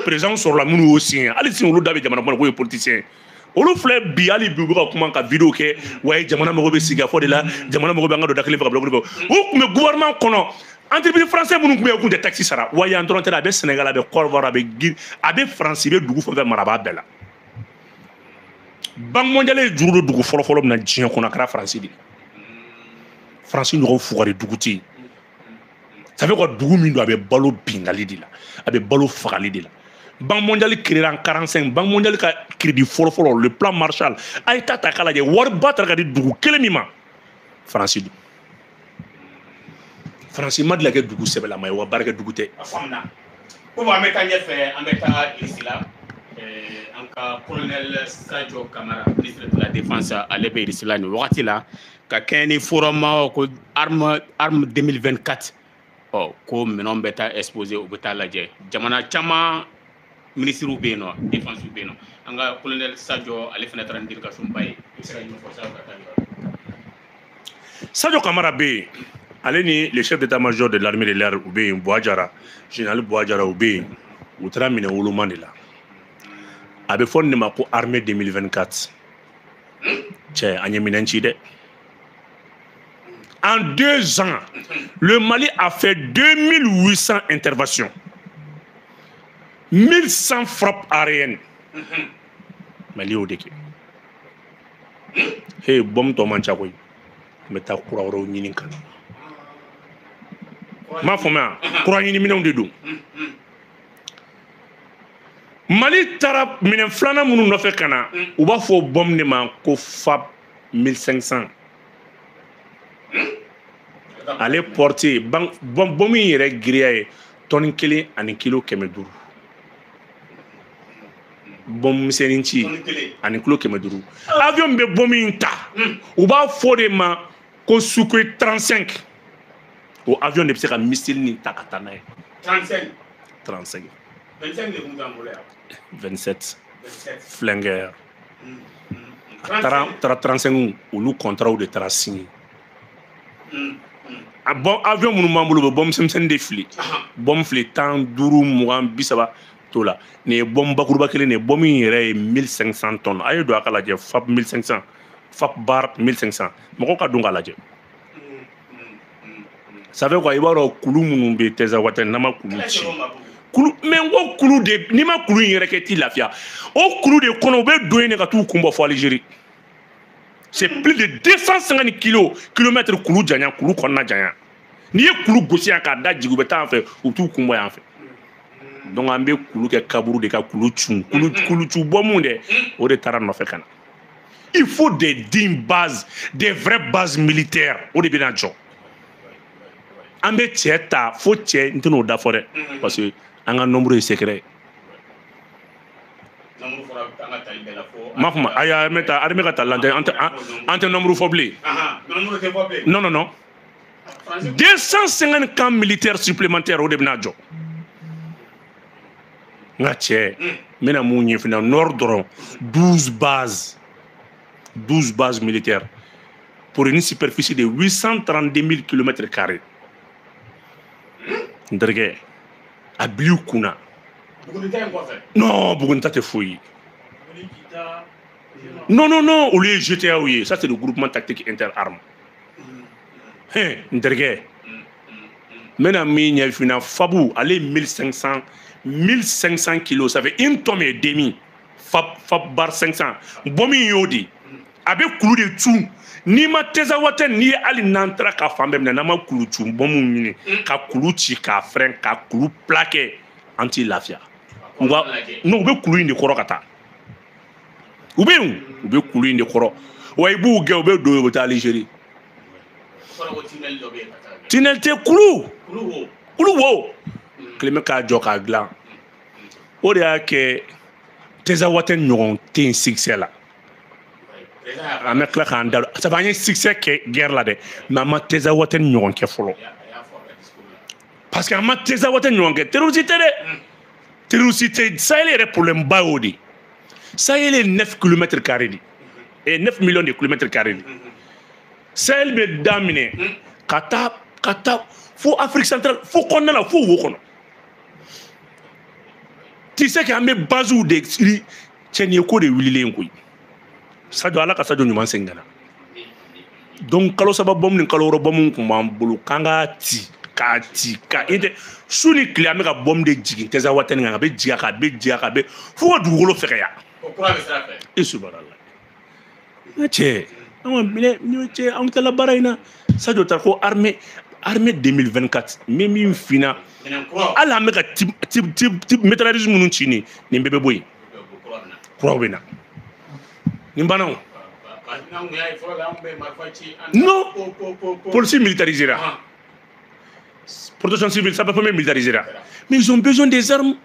président sɔrɔla minnu y'o signé hali sini olu da bɛ jamana kɔnɔ k'o ye politicien olu filɛ bi hali bi u bɛ ka kuma ka vidéo kɛ wa jamana mago bɛ sigikafɔ de la jamana mago bɛ an ka don da kelen fɛ ka bila olu fɛ o tun bɛ gouvernement kɔnɔ entreprise français minnu tun bɛ yen u tun tɛ taxe sara wa yan dɔrɔn tɛ a bɛ Sénégal a bɛ Côte d'Ivoire a bɛ France i bɛ dugu fɛn fɛn mara a b'a bɛɛ la Banque mondiale ye juru do dugu fɔlɔ-fɔlɔ min na diɲɛ kɔnɔ a kɛra Faransi de. Faransi ɲɔgɔn fugari dugu tɛ yen. Ça fait quoi dugu min do a bɛ balo bingali de la a bɛ balo fagali de la. Banque mondiale créée en 45 Banque mondiale ka crédit fɔlɔ-fɔlɔ le plan Marshall a ye ta k'a lajɛ wari ba taara ka di dugu kelen min ma Faransi do. Faransi ma deli ka kɛ dugu sɛbɛlama ye wa baara kɛ dugu tɛ. A faamuya ko an bɛ taa ɲɛfɛ an bɛ taa Irisi la an ka colonel Sadio Camara ministre de la défense ale bɛ Irisi la nin wagati la ka kɛɲɛ ni forum ko arme 2024 ko minɛnw bɛ taa exposé u bɛ taa lajɛ jamana caman ministres bɛ yen nɔ défense bɛ yen nɔ an ka colonel Sadio ale fana taara ni délégation ba ye i bɛ se ka ɲɛfɔ sa ka taa Sadio Camara bɛ yen ale ni le chef d'état-major de l'armée de l'air u bɛ yen Bouadjara général Bouadjara u bɛ yen u taara minɛ woloma de la a bɛ fɔ nin de ma ko armée 2024 cɛ an ye minɛn ci dɛ. En 2 ans, le Mali a fait 2800 interventions, 1100 frappes aériennes. Mali au déqué. Hey, bom to man chakoy. Meta kura woro nyini kan. Ma foma, kura nyini minam de do. Mali tara minen flana munu no fe kana, u ba fo bom ne man ko FAB 1500. Ale porté bom yɛrɛ giriya ye tonne 1 ani kilo 500. Bom misɛnnin ci ani kilo 500. Avion bɛ bom in ta u b'a fɔ de ma ko Sukhoi 35 o avion de bɛ se ka missile nin ta ka taa n'a ye. 35 35 25 de kun t'an bolo yan 27 flingueur tara 35 olu contrat de taara signé. Bon avion minnu b'an bolo bɛ bom misɛnnin de fili bom fili 10 20 20 30 to la nin ye bom bakuruba kelen nin ye bom in yɛrɛ ye 1500 tonnes a ye don a ka lajɛ FAB 1500 FAB bar 1500 mɔgɔw ka don k'a lajɛ. Ça fait quoi i b'a dɔn kulu minnu bɛ Tɛzawattɛ n'an ma kulu ci kulu mais n ko kulu de n'i ma kulu in yɛrɛ kɛ t'i lafiya o kulu de kɔnɔ u bɛ don yen de ka t'u kun bɔ fɔ Algérie. C'est plus de 250 kilomètres kulu janya kulu kɔnɔna janya n'i ye kulu gosi yan k'a da jigin u bɛ taa yan fɛ u t'u kun bɔ yan fɛ donc an bɛ kulu kɛ kaburu de ka kulu cun kulu cu bɔ mun dɛ o de taara nɔfɛ ka na. Il faut des dignes bases des vraies bases militaires o de bɛna jɔ an bɛ cɛ ta fo cɛ n tɛn'o da fɔ dɛ parce que an ka nombre ye secret. Ma fama aya meta armée ka talante ante nombre fɔ bilen. Non non non 250 camps militaires supplémentaires o de bɛna jɔ n ka cɛ n bɛna mun ɲɛfina nord dɔrɔn 12 bases militaires pour une superficie de 832 000 km². n terikɛ a bil'i kunna. Non Bougounta tɛ foyi ye. Non olu ye GTA ye ça c'est le groupement tactique interarmes. N terikɛ n bɛna min ɲɛfina FAB ale 1500 kilos ça fait 1 tonne et demi FAB bar 500 bom in y'o de a bɛ kulu de cun n'i ma Tɛzawattɛ n'i ye hali n'an taara ka fan bɛɛ minɛ n'an ma kulu cun bom ɲini ka kulu ci k'a frein ka kulu plaqué an t'i lafiya. Non u bɛ kulu in de kɔrɔ ka taa u bɛ yen u bɛ kulu in de kɔrɔ wa i b'u gɛn u bɛ don u bɛ taa Algérie. Tunnel tɛ kulu wo kelen bɛ k'a jɔ k'a dilan o de y'a kɛ Tɛzawattɛ ɲɔgɔn tɛ yen succès la an bɛ tila k'an da sabu an ye succès kɛ guerre la dɛ mais an ma Tɛzawattɛ ɲɔgɔn kɛ fɔlɔ parce que an ma Tɛzawattɛ ɲɔgɔn kɛ terroriste tɛ dɛ terroriste tɛ Sahel yɛrɛ problème ba y'o de Sahel ye 9 km² de 9 millions de km² de Sahel bɛ daminɛ ka taa fo Afrique centrale fo kɔnɔna la fo wo kɔnɔ tu sais que an bɛ bases de cɛ nin ye ko de wililen koyi Sadio Ala ka Sadio ɲuman segin ka na donc kalo 3 bom ni kalo 6 bom kun b'an bolo k'an k'a ci ka su ni tile an bɛ ka bom de jigin Tɛzawattɛ nin kan a bɛ jigin a kan fo ka dugukolo fɛgɛya. I subhanallah cɛ anw tɛ la baara in na Sadio taara ko armée 2024 min min finna hali an bɛ ka type métralleuse minnu ci nin bɛɛ bɛ bɔ yen kuraw bɛ na nin banna o non police militarisera protection civile sapeurs-pompiers militarisera mais ils ont besoin des armes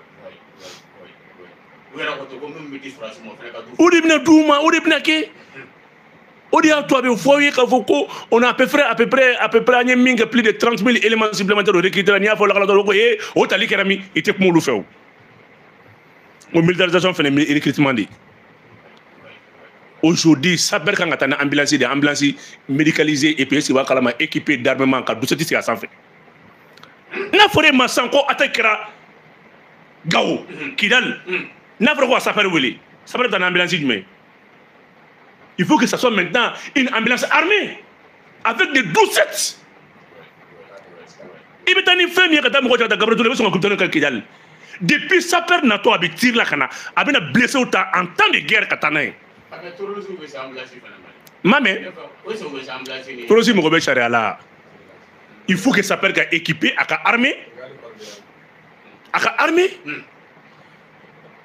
o de bɛna d'u ma o de bɛna kɛ o de y'a to a bɛ fɔ aw ye k'a fɔ ko on a à peu près an ye min kɛ plus de 30 000 éléments supplémentaires o recruter n'i y'a fɔ lakana dɔrɔn ko o tali kɛra min i tɛ kuma olu fɛ o militarisation fana ye recrutement de ye aujourd'hui sapeur kan ka taa ni ambulance de ambulance médicalisée et puis est-ce que b'a kalama équipée d'armement ka dusukti sigi a sanfɛ n'a fɔra e ma sisan ko attaque kɛra Gao Kidal n'a fɔra ko ka sapeur wele sapeur bɛ taa ni ambulance jumɛn il faut que ça soit maintenant une ambulance armée avec des 12-7 i bɛ taa ni fɛn min ye ka taa mɔgɔ cɛ ka taa Gabriel Touré i bɛ sɔn ka kupitɔni kɛ Kidal depuis sapeur natɔ a bɛ tir la ka na a bɛna blessé ta en temps de guerre ka taa n'a ye Mamé, Torosi Mogobe Chariala. Il faut que ça peut être équipé à la armée.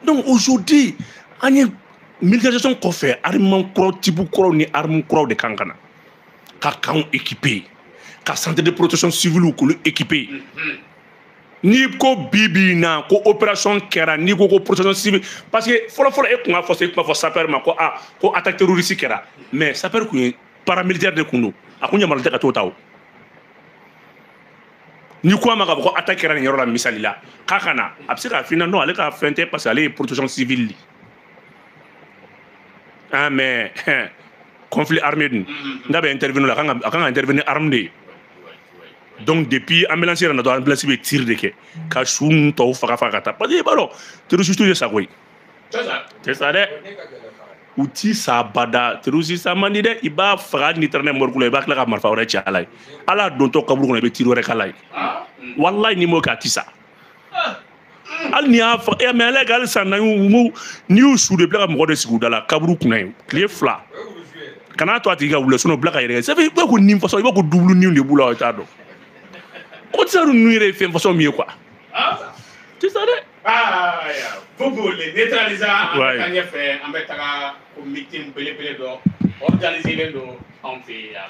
Donc aujourd'hui, il y a une militarisation qu'on fait, armement croix, type croix, ni armes croix de Kankana. Quand équipé, quand centre de protection civile ou équipé. Ni ko bibi na ko opération kɛra ni ko protection civile parce que fɔlɔ e kun ka fɔ e kuma fɔ sapeur ma ko ko attaque terroriste kɛra mais sapeur kun ye paramilitaire de kun don a kun yamaralen tɛ ka t'o ta o ni ko a ma ka fɔ ko attaque kɛra nin yɔrɔ la misali la k'a ka na a bɛ se k'a f'i ɲɛna non ale ka fɛn tɛ parce que ale ye protection civile de ah mais conflit armé dun n'a bɛ intervenir la a kan ka intervenir arme de ye. Donc depuis ambulance yɛrɛ natɔ ambulance bɛ tir de kɛ ka su ninnu tɔw faga ka taa parce que i b'a dɔn terroriste ye sago ye c'est ça dɛ u ti sa bada terroriste sa man di dɛ i b'a faga n'i taara n'a ye morgue la i b'a tila ka marifa wɛrɛ ci ala ye ala dontɔ kaburu kɔnɔ i bɛ tir wɛrɛ k'ala ye walayi n'i m'o kɛ a ti sa hali n'i y'a faga mais ala ye hali sisan n'i y'u su de bila ka mɔgɔ de sigi u da la kaburu kunna ye tile 2 kana to a tigi ka wuli sinon bila ka yɛrɛ ça fait i b'a ko nin façon i b'a ko double nin de b'u la i t'a dɔn. O tɛ se ka ninnu yɛrɛ ye fɛn façon min ye quoi c'est ça dɛ. Bobo les neutralisants an bɛ taa ɲɛfɛ an bɛ taga o meeting belebele dɔ organisé don anw fɛ yan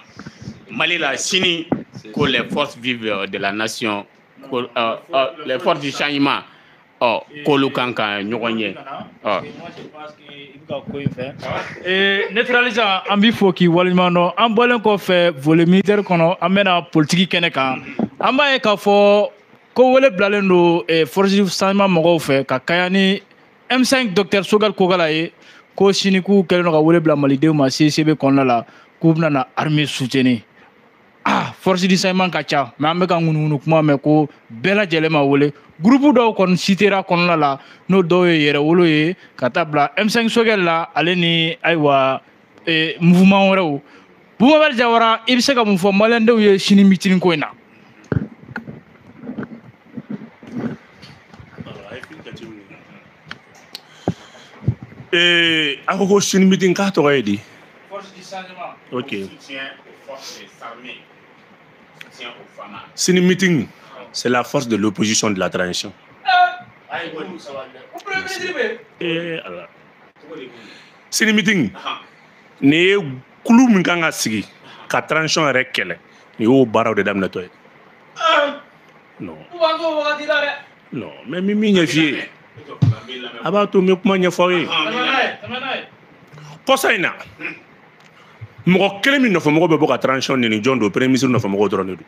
Mali la sini ko les forces vives de la nation les forces du changement k'olu kan ka ɲɔgɔn ye. Neutralisant an b'i fo k'i waleɲuman dɔn an bɔlen kɔfɛ volet militaire kɔnɔ an bɛna politique kɛnɛ kan an b'a ye k'a fɔ ko wele bilalen don force du changement mɔgɔw fɛ ka kaya ni M5 docteur Sogal Kogala ye ko sini k'u kɛlen don ka wele bila malidenw ma CCB kɔnɔna la k'u bɛna na armée soutenir force du changement ka ca mais an bɛ ka ŋunuŋunu kuma mɛn ko bɛɛ lajɛlen ma wele groupe dɔw kɔni citera kɔnɔna la n'o dɔw ye yɛrɛwolo ye ka taa bila M5 Sogɛl la ale ni ayiwa mouvement wɛrɛw Boubacar Diawara i bɛ se ka mun fɔ maliyɛndenw ye sini meeting ko in na. A ko ko sini meeting k'a tɔgɔ ye di. Force du changement. Ok. Sini meeting, c'est la force de l'opposition de la transition. Sini meeting, ni ye kulu min kan ka sigi ka transition yɛrɛ kɛlɛ ni y'o baaraw de daminɛtɔ ye. Non. Non, mais min ɲɛ f'i ye a b'a to n bɛ kuma ɲɛfɔ aw ye. Kɔsa in na mɔgɔ kelen min nɔfɛ mɔgɔ bɛ bɔ ka transition nin jɔn don premier ministre nɔfɛ mɔgɔw dɔrɔn de don.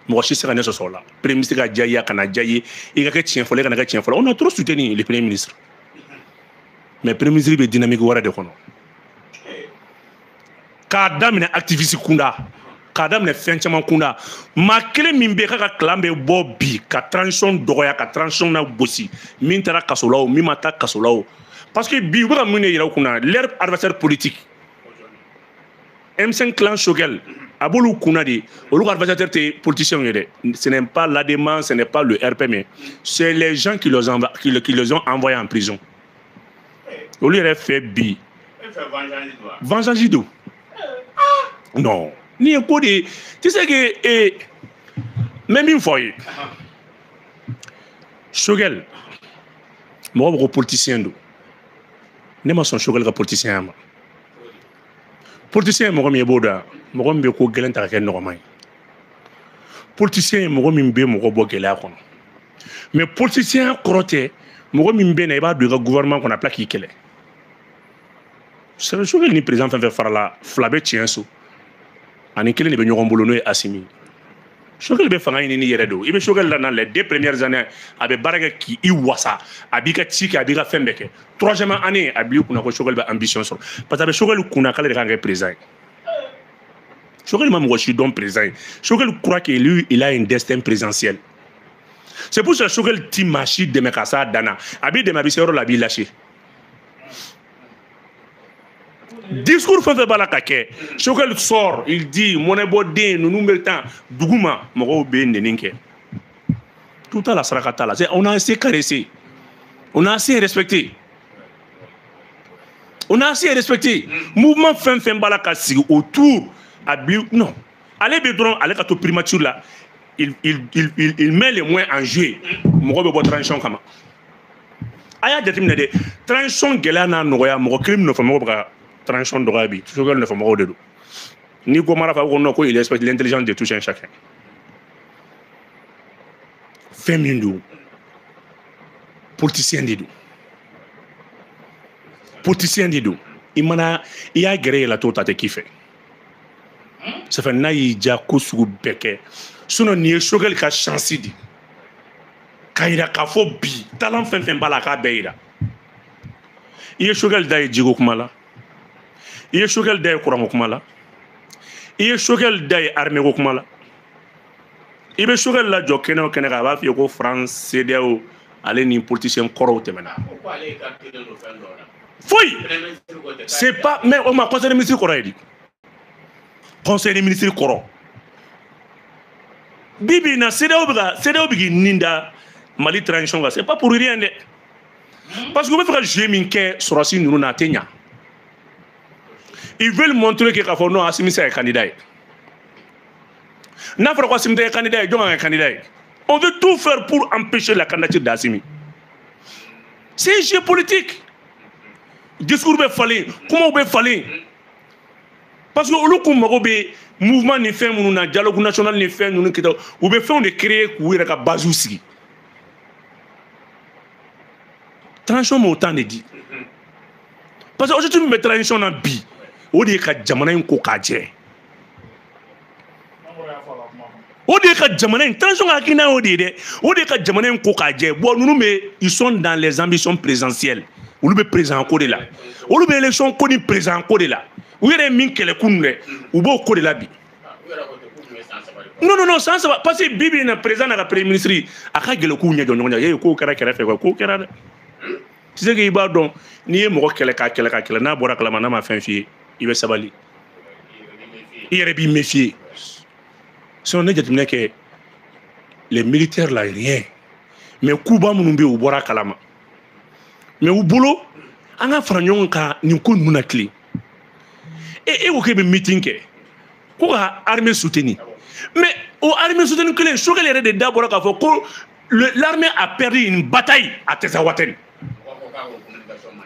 Mɔgɔ si se ka ne sɔsɔ o la premier ministre ka diya i ye a kana diya i ye i ka kɛ tiɲɛ fɔlɔ i kana kɛ tiɲɛ fɔlɔ on a trop soutenu le premier ministre mais premier ministre bɛ dynamique wɛrɛ de kɔnɔ k'a daminɛ activiste kunda k'a daminɛ fɛn caman kunda maa kelen min bɛ k'a ka kalan bɛ bɔ bi ka transition dɔgɔya ka transition na gosi min taara kaso la o min ma taa kaso la o parce que bi u bɛ ka mun de yira u kunna leur adversaire politique M5 clan Sogɛl a b'olu kunna de olu ka adversaire tɛ politicien ye dɛ ce n'est pas l'ADEMA ce n'est pas le RPM c'est les gens qui les ont envoyés en prison olu yɛrɛ fɛ bi vengeance d'où? Non. Ni ko de, tu sais que même une fois Choguel mo ko politicien do. Ne ma son Choguel ka politicien ma. Politicien mo ko mi boda, mo ko mbe ko gelen ta ka no mai. Politicien mo ko mi mbe mo ko bo gela kono. Mais politicien korote mo ko mi mbe na ba do ka gouvernement qu'on a plaqué kele. C'est le Choguel ni président fait faire la flabé tienso. Ani kelen be ñogon bolo no Assimi. Choguel be fanga ni yere do. Ibe Choguel là dans les 2 premières années abe baraka ki I wasa, abika tiki abika fembeke. 3e année abi kuna ko Choguel be ambition sur. Parce que Choguel kuna kala de rang président. Choguel même moi je suis donc président. Choguel croit que lui il a un destin présidentiel. C'est pour ça que Choguel timachi de mekasa dana. Abi de mabisero la bi lâché. Discours fait bala kake. Choguel sort, il dit mon ebodé nous mettons duguma moko be neninke. Tout à la sarakata là, on a assez caressé. On a assez respecté. On a assez respecté. Mouvement fin bala kasi autour à non. Allez bedron, allez kato primature là. Il met les moins en jeu. Moko be bo tranchon kama. Aya déterminé de tranchon gelana noya moko crime no famo ba tranchon d'Orabi, Choguel ne fait pas de dos. Ni comment il respecte l'intelligence de tout un chacun. Féminin, politicien de dos. Politicien de dos. Il a gré la tôte à te kiffer. Ça fait naï jako sou beke. Sinon ni Choguel ka chance di. Kaira ka fo bi, talent fin bala ka beira. Il Choguel dai jigo kumala. Il y a Choguel day courant kumala. Il y a Choguel day armée kumala. Il y a Choguel la jokena kenera va fi ko France CDAO aller ni politicien koro temena. Foi. C'est pas mais on m'a conseillé ministre koro dit. Conseil des ministres koro. Bibi na CDAO bigi ninda Mali transition c'est pas pour rien de. Parce que vous faites jouer minke sorasi nous na tenya. Ils veulent montrer que non, Assimi est candidat. N'a pas Assimi est candidat, donc un candidat. On veut tout faire pour empêcher la candidature d'Assimi. C'est un jeu politique. Discours be fallu. Comment be fallu? Parce que le mouvement ni fait mon dialogue national ni fait nous qui ou be fait on de créer ou il ka base aussi. Tranchons mon temps de dit. Parce que aujourd'hui me tranchons en bi. Odi ka jamana ko kaje odi ka jamana tension akina odi de odi ka jamana ko kaje bon nous mais ils sont dans les ambitions présidentielles ou le président ko de là ou le élection ko ni président ko de là ou yere min kele kunne ou bo ko de là bi non ça va parce que bibi na président na premier ministre aka gele ku nya jonyo ye ko kara fe ko kara tu sais que iba donc ni mo kele ka na bora kala na ma fin fi il va s'abaler. Il aurait bien méfié. Si on est dit que les militaires là rien, mais Kuba Mounumbi ou Bora Kalama. Mais au boulot, on a fait un cas ni qu'on nous a clé. Et au Québec meeting que, quoi armée soutenue. Mais au armée soutenue que les choses qu'elle est d'abord qu'à faire l'armée a perdu une bataille à Tezawaten.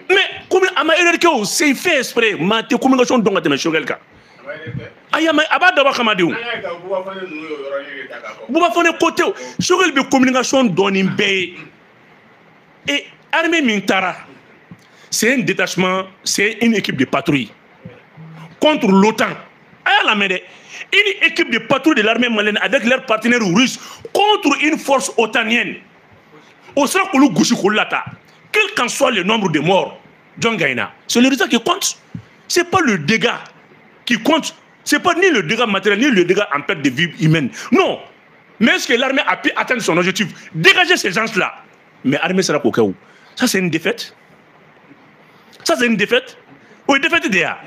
Mais comme à ma erreur c'est fait exprès ma te communication donc à Choguel ka aya ma abada ba kamadiou buba fone côté Choguel be communication doni be et armée Mintara c'est un détachement, c'est une équipe de patrouille contre l'OTAN aya la mede une équipe de patrouille de l'armée malienne avec leurs partenaires russes contre une force otanienne au sera ko lu gushi ko lata. Quel qu'en soit le nombre de morts, John Gaïna, c'est le résultat qui compte. Ce n'est pas le dégât qui compte. Ce n'est pas ni le dégât matériel, ni le dégât en perte de vie humaine. Non. Mais est-ce que l'armée a pu atteindre son objectif? Dégager ces gens-là. Mais l'armée sera au cas où. Ça, c'est une défaite. Ça, c'est une défaite. Oui, défaite d'IA.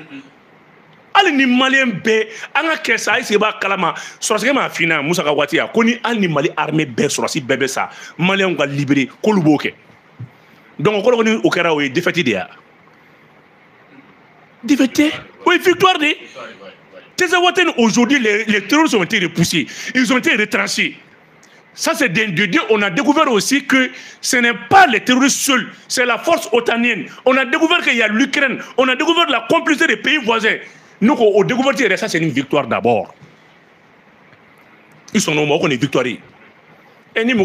Ali ni malien be anga kesa ay seba kalama sorasi ma fina Moussa Kawati a koni ali ni mali armée be sorasi bebe sa malien ga libérer ko luboke donc ko ni o kera o défaite dia Défaité. Oui, victoire de. Tezawaten, aujourd'hui, les terroristes ont été repoussés. Ils ont été retranchés. Ça, c'est de Dieu. On a découvert aussi que ce n'est pas les terroristes seuls, c'est la force otanienne. On a découvert qu'il y a l'Ukraine. On a découvert la complicité des pays voisins. Nous, on a découvert que ça, c'est une victoire d'abord. Ils sont nombreux, on est victorieux. Et nous,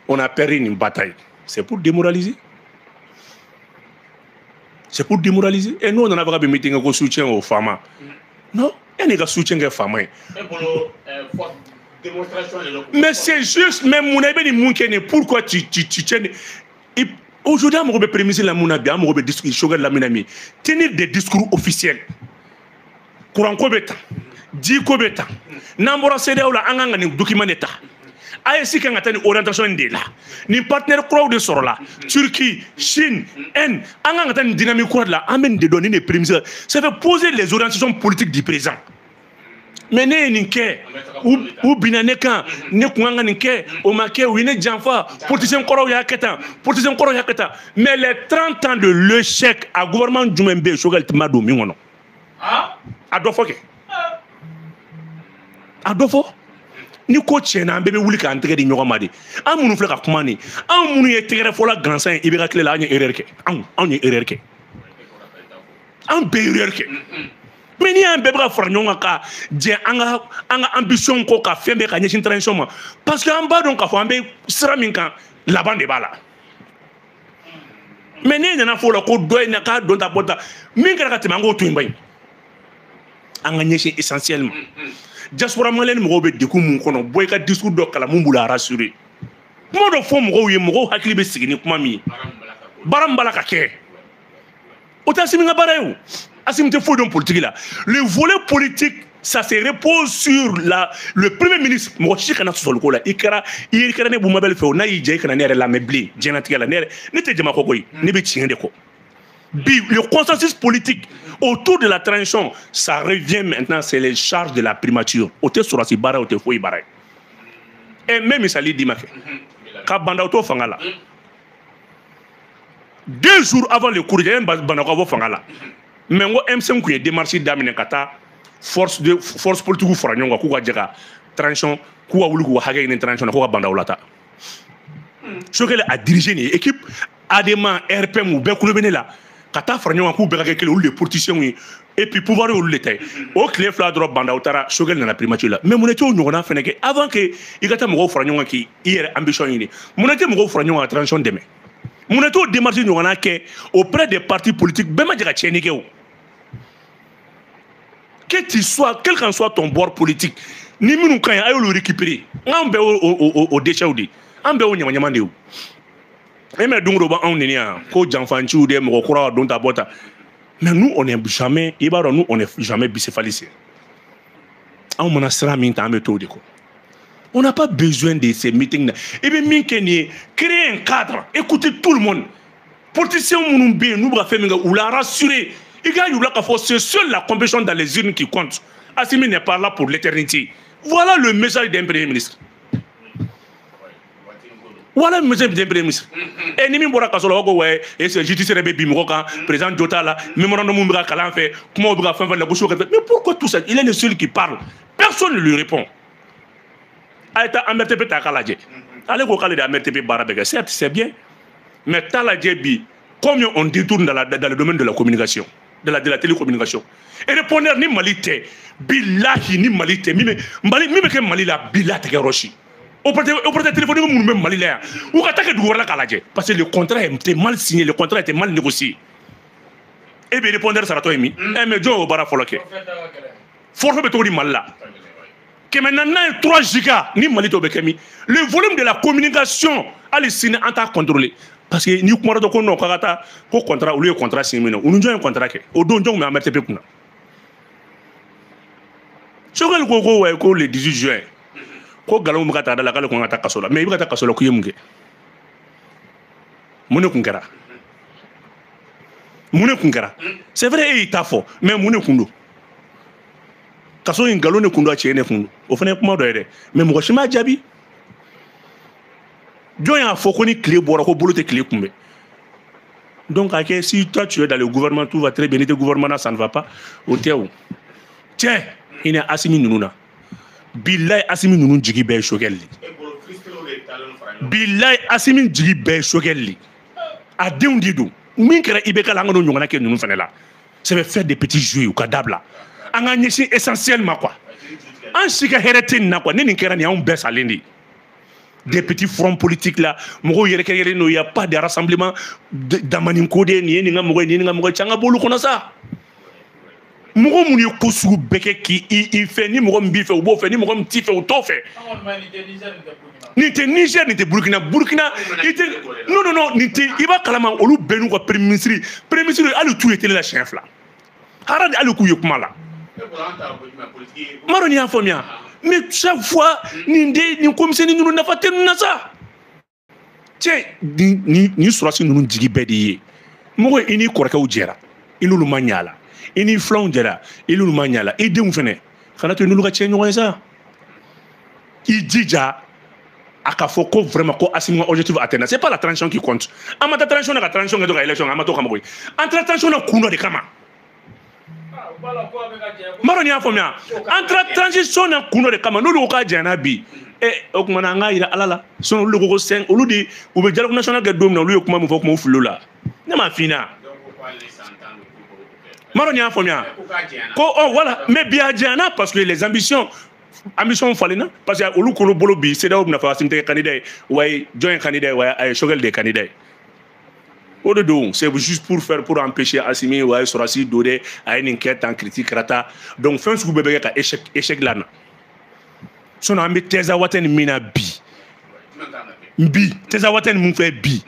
on a perdu une bataille. C'est pour démoraliser. C'est pour démoraliser. Et nous, on a pas de meeting de soutien aux femmes. Non, il y a un soutien aux femmes. Mais c'est juste, même pourquoi tu tiens. Aujourd'hui, on va prémiser la Mounabi, on va discuter la Minami. Tenir des discours officiels. Courant Kobeta, Di Kobeta, Nambora Sedeo la Anganga ni document d'État. AEC qui a une orientation de là. Ni partenaire crowd de sort là. Turquie, Chine, N. Anganga une dynamique crowd là. Amène des données des prémices. Ça fait poser les orientations politiques du présent. Mais n'importe ou binaneka ne kuanga n'importe au maquet ou ne janfa politicien koro ya keta politicien koro ya keta mais les 30 ans de l'échec à gouvernement Djoumembe Choguel Timado mingono adofo ke adofo ni ko tiena bébé wuli ka entrer di nyoma di amunu fle ka kuma ni amunu ye tigere fola grand saint ibeka kle la anya erreur ke an ye erreur ke an be erreur ke mais ni un bébé fara ɲɔgɔn kan ka jɛ an ka ambition ko ka fɛn bɛɛ ka ɲɛsin transition ma parce que an b'a dɔn k'a fɔ an bɛ sira min kan laban de b'a la mais n'e nana fɔ o la ko dɔ ye k'a dɔn ta bɔ ta min kɛra ka tɛmɛ an k'o to yen ba in an ka ɲɛsin essentiel ma diaspora maliyɛn mɔgɔw bɛ degun mun kɔnɔ bɔ i ka discours dɔ kalan mun b'u la rassurer kuma dɔ fɔ mɔgɔw ye mɔgɔw hakili bɛ sigi ni kuma min ye baara min b'a la ka kɛ o tɛ Assimi ka baara ye o. Assimi te faux politique là. Le volet politique, ça se repose sur le premier ministre. Moi, je suis quand même sur le coup là. Il y ne boumabel fait. On a eu déjà quand même la meublée. Génétique là. N'était jamais quoi. Ne be tient de quoi. Le consensus politique autour de la transition, ça revient maintenant. C'est les charges de la primature. Ote sur la bara, ote fouille bara. Et même ça lui dit ma fait. Kabanda auto fangala. 2 jours avant le cours, il y a un banako fangala. Mais ngo M5 qui est démarché d'amener kata force politique fora nyonga ku ka jega transition ku wa wulu ku hage une transition ko ka banda ulata Choguel a dirigé une équipe adema RPM ou be ku bene la kata fora nyonga ku be ka kele ou les politiciens et puis pouvoir ou l'état au clé fla drop banda utara Choguel na primature là mais mon était nyona fene ke avant que igata mo fora nyonga ki hier ambition ni mon était mo fora nyonga transition demain mon était démarché nyona ke auprès des partis politiques be ma jega chenike o. Que tu sois, quel qu'en soit ton bord politique, ni nous quand ayo le récupérer. On be au déchet ou dit. On be au nyama de ou. Et mais donc roba on nenia ko janfanchi ou de mo kora don ta bota. Mais nous on est jamais, ibaro nous on est jamais bicéphalisé. On mona sera min ta méthode ko. On n'a pas besoin de ces meetings là. Et bien min kenye créer un cadre, écouter tout le monde. Politiciens nous be nous bra faire ou la rassurer. C'est seule la compétition dans les urnes qui compte. Assimi n'est pas là pour l'éternité. Voilà le message d'un premier ministre. Voilà le message d'un premier ministre. Et ni mbora kasolo ko ouais et c'est justice rebe bimoka président Jota là mémorandum mbra kala fait comment mbra faire la bouche mais pourquoi tout ça il est le seul qui parle personne ne lui répond. Aïta amertepe ta kala dje allez ko kala de amertepe barabega certes c'est bien mais tala djebi combien on détourne dans le domaine de la communication de la télécommunication et répondeur ni malite billahi ni malite mime ke malila billahi ke roshi au portable téléphonique mon même malila ou attaque du gouvernement kalaje parce que le contrat était mal signé le contrat était mal négocié et bien répondeur ça to emi e me jo bara foloke forfait beto di malla que maintenant 3 gigas ni malito bekemi le volume de la communication allez signer en ta contrôler. Parce que ni kuma do ko no kagata ko contrat ou le contrat signé no unu join contrat ke o don jong me amertepe kuna Choguel ko way ko le 18 juin ko galon mu kata dala kala ko ngata kasola mais ibata kasola ko yemuge mune kunkara c'est vrai e tafo mais mune kundo kaso in galon ne kundo a chene kundo o fane kuma do yede mais mo shima jabi Joy a fokoni clé bora ko bolo te clé kumbe Donc, si toi tu es dans le gouvernement, tout va très bien, le gouvernement, ça ne va pas. Tiens, il y a Assimi Nounouna. Billahi Assimi Nounou Djigi Bey Chogelli. Billahi Assimi Djigi Bey Chogelli. A Deundidou. Minkere Ibeka Langano Nyongana Ke Nounou Fanela. Ça va faire des petits jeux au cadabla. En gagnant essentiellement quoi. En sika hérétin na quoi. N'est qu'un on baisse à l'indi. Des petits fronts politiques là, il n'y a pas de rassemblement d'Amaninko, ni Ninga Changa Bolu Konasa. Mogo Mouni Kosu Beke qui il fait ni Mogom Bife ou Bofe, ni Mogom Tife ou Tofe. N'était Niger, n'était Burkina. Non, n'était Iba Kalama, Olu Benou, Premier ministre, a le tout était la chef là. Harad a le coup Yokmala. Maroni a formé. Mais chaque fois, ni comme c'est nous n'a pas tenu ça. Tiens, ni surasi nous digi bedi. Moi, ini koraka ujera. Inu lumanyala. Ini flan ujera. Ilu lumanyala. Ide unfene. Kana tu nous gâcher nous ça. Idija. Akafoko vraiment ko assimilé objectif atteindre. C'est pas la transition qui compte. Amata transition na transition de l'élection. Amato kamoi. Entre transition na kuno de kama. Maroni a formé. Entre transition na kuno de kama. Nous ka jana bi. Okumana nga ira alala. Son le go 5 au lieu de ou be dialogue national de dom na lui okuma mo foko mo fulo la. Na ma fina. Maroni a formé. Ko voilà, mais bien jana parce que les ambitions falena parce que olu kolo bolo bi c'est d'abord na fa simte candidat ouais joint candidat ouais chogel des candidats. C'est juste pour empêcher Assimi ou Sorasi Dodé à une enquête en critique rata. Donc, fin sous bébé ka échec là. Son ami Tezawaten mina bi. Tezawaten moun fait bi.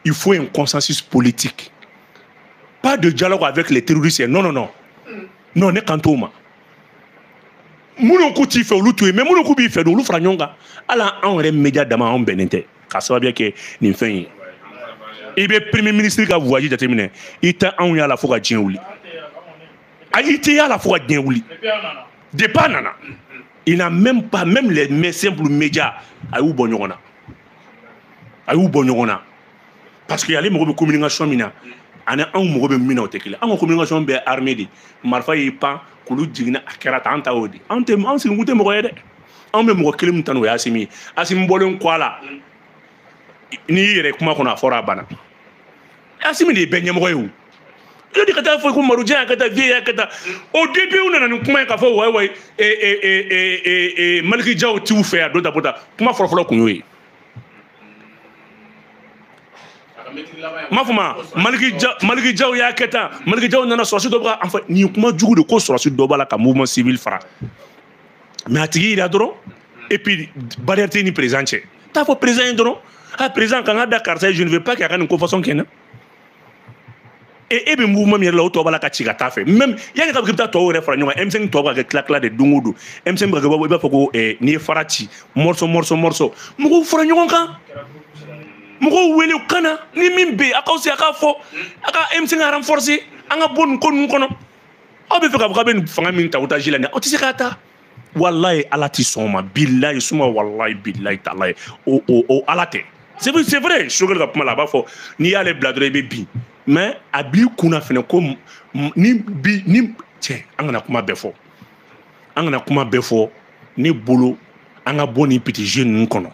Il faut un consensus politique. Pas de dialogue avec les terroristes. Non. Non, n'est qu'entoma. Mounou kouti fait ou tuer, mais mounou koubi fait ou franyonga. Alors, on est média dama en benente. Car ça va bien que n'y fait. Il est premier ministre qui a voyagé déterminé. Il était en la fois à Djengouli. Il était à la fois à Djengouli. Depuis nana. Il n'a même pas, même les simples médias, à où bonyorona. Parce qu'il y a les mots de communication mina. On a un mot de mina au tequila. En communication bien armée. Marfa y pas, Koulou Djigna Akera Tanta Odi. On s'est goûté mouré. On me mouré qu'il me tanoue Assimi. Assimi Bolon Kuala. Ni yere kuma kona fora bana Assimi de benye moyo yo di kata fo ko maruja kata vie kata au début on na kuma ka fo ouais Maliki Diaw ti ou faire do dabota kuma foro kunyoyi mafuma Maliki Diaw ya kata Maliki Diaw nana sorti do bra en fait ni kuma jugu de ko sorti do bala ka mouvement civil fara mais atigi ira doro et puis barrière ni présente ta fo présent doro. Ah, président, quand on a Dakar, je ne veux pas qu'il y ait une confusion. Et le mouvement est là où tu vas la kachigata fait. Même, il y a des gens qui ont été référents. M5 tu vas avec la de Dungoudou. M5 tu vas faire ni farati, morceau. Moukou franyong kan. Moukou wele kana. Ni mimbe, aka aussi aka fo. Aka M5 a renforcé. Anga bon kono. Abe fait qu'après fanga minta ou ta gilane. O tisi kata. Wallahi alati soma. Billahi suma wallahi billahi talahi. O alate. C'est vrai, je suis là-bas, ni y a les bladres bi. Mais à bi kuna fene comme ni tiens, on a kuma befo, ni bolo, on a boni petit jeune kono.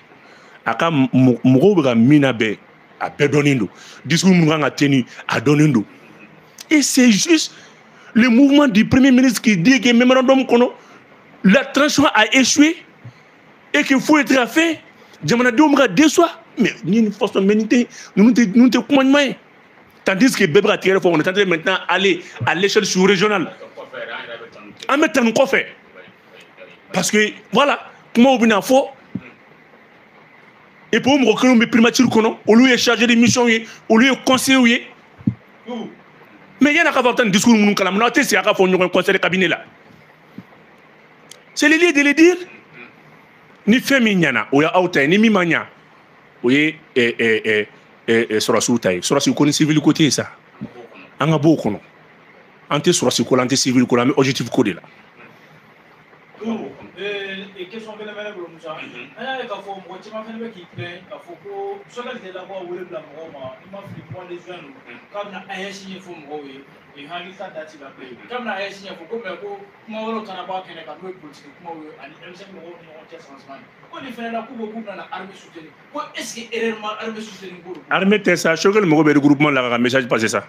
Aka mougo bega mina be a bedonindo. Discours mouga tenu a donindo. Et c'est juste le mouvement du premier ministre qui dit que mémorandum kono, la transition a échoué et qu'il faut être fait. Jamana Domra déçoit. Mais nous force humanité, nous te commandons. Tandis que Bébé a tiré fort, on est en train maintenant aller à l'échelle sous-régionale. En mettant un coffre. Parce que voilà, comment on vient à fort. Et pour me reconnaître mes primatures, au lieu de charger des missions, au lieu de conseiller. Mais il y a un discours où nous avons un conseil de cabinet là. C'est l'idée de le dire. Ni féminina, ou ya outa, ni mimanya. Oui, Sorasu taille. Sorasu connaît civil côté ça. On a beaucoup. Anté Sorasu, anté civil, mais objectif codé là. question kelen bɛ ne bolo Musa an y'a ye k'a fɔ mɔgɔ caman fana bɛ k'i plaignent k'a fɔ ko Sogɛli tɛ labɔ wele bila mɔgɔw ma i ma fili point de juin don k'a bɛna AES ɲɛfɔ mɔgɔw ye hakili t'a dati la bilen k'a bɛna AES ɲɛfɔ ko mais ko kuma wɛrɛw kana bɔ a kɛnɛ kan n'o ye politique kumaw ye ani M5 mɔgɔw ni ɲɔgɔn cɛ changement ko nin fɛnɛ la k'u ko k'u bɛna armée soutenir ko est ce que réellement armée soutenir ko don armée tɛ sa Sogɛli mɔgɔ bɛ regroupement la ka message passer ça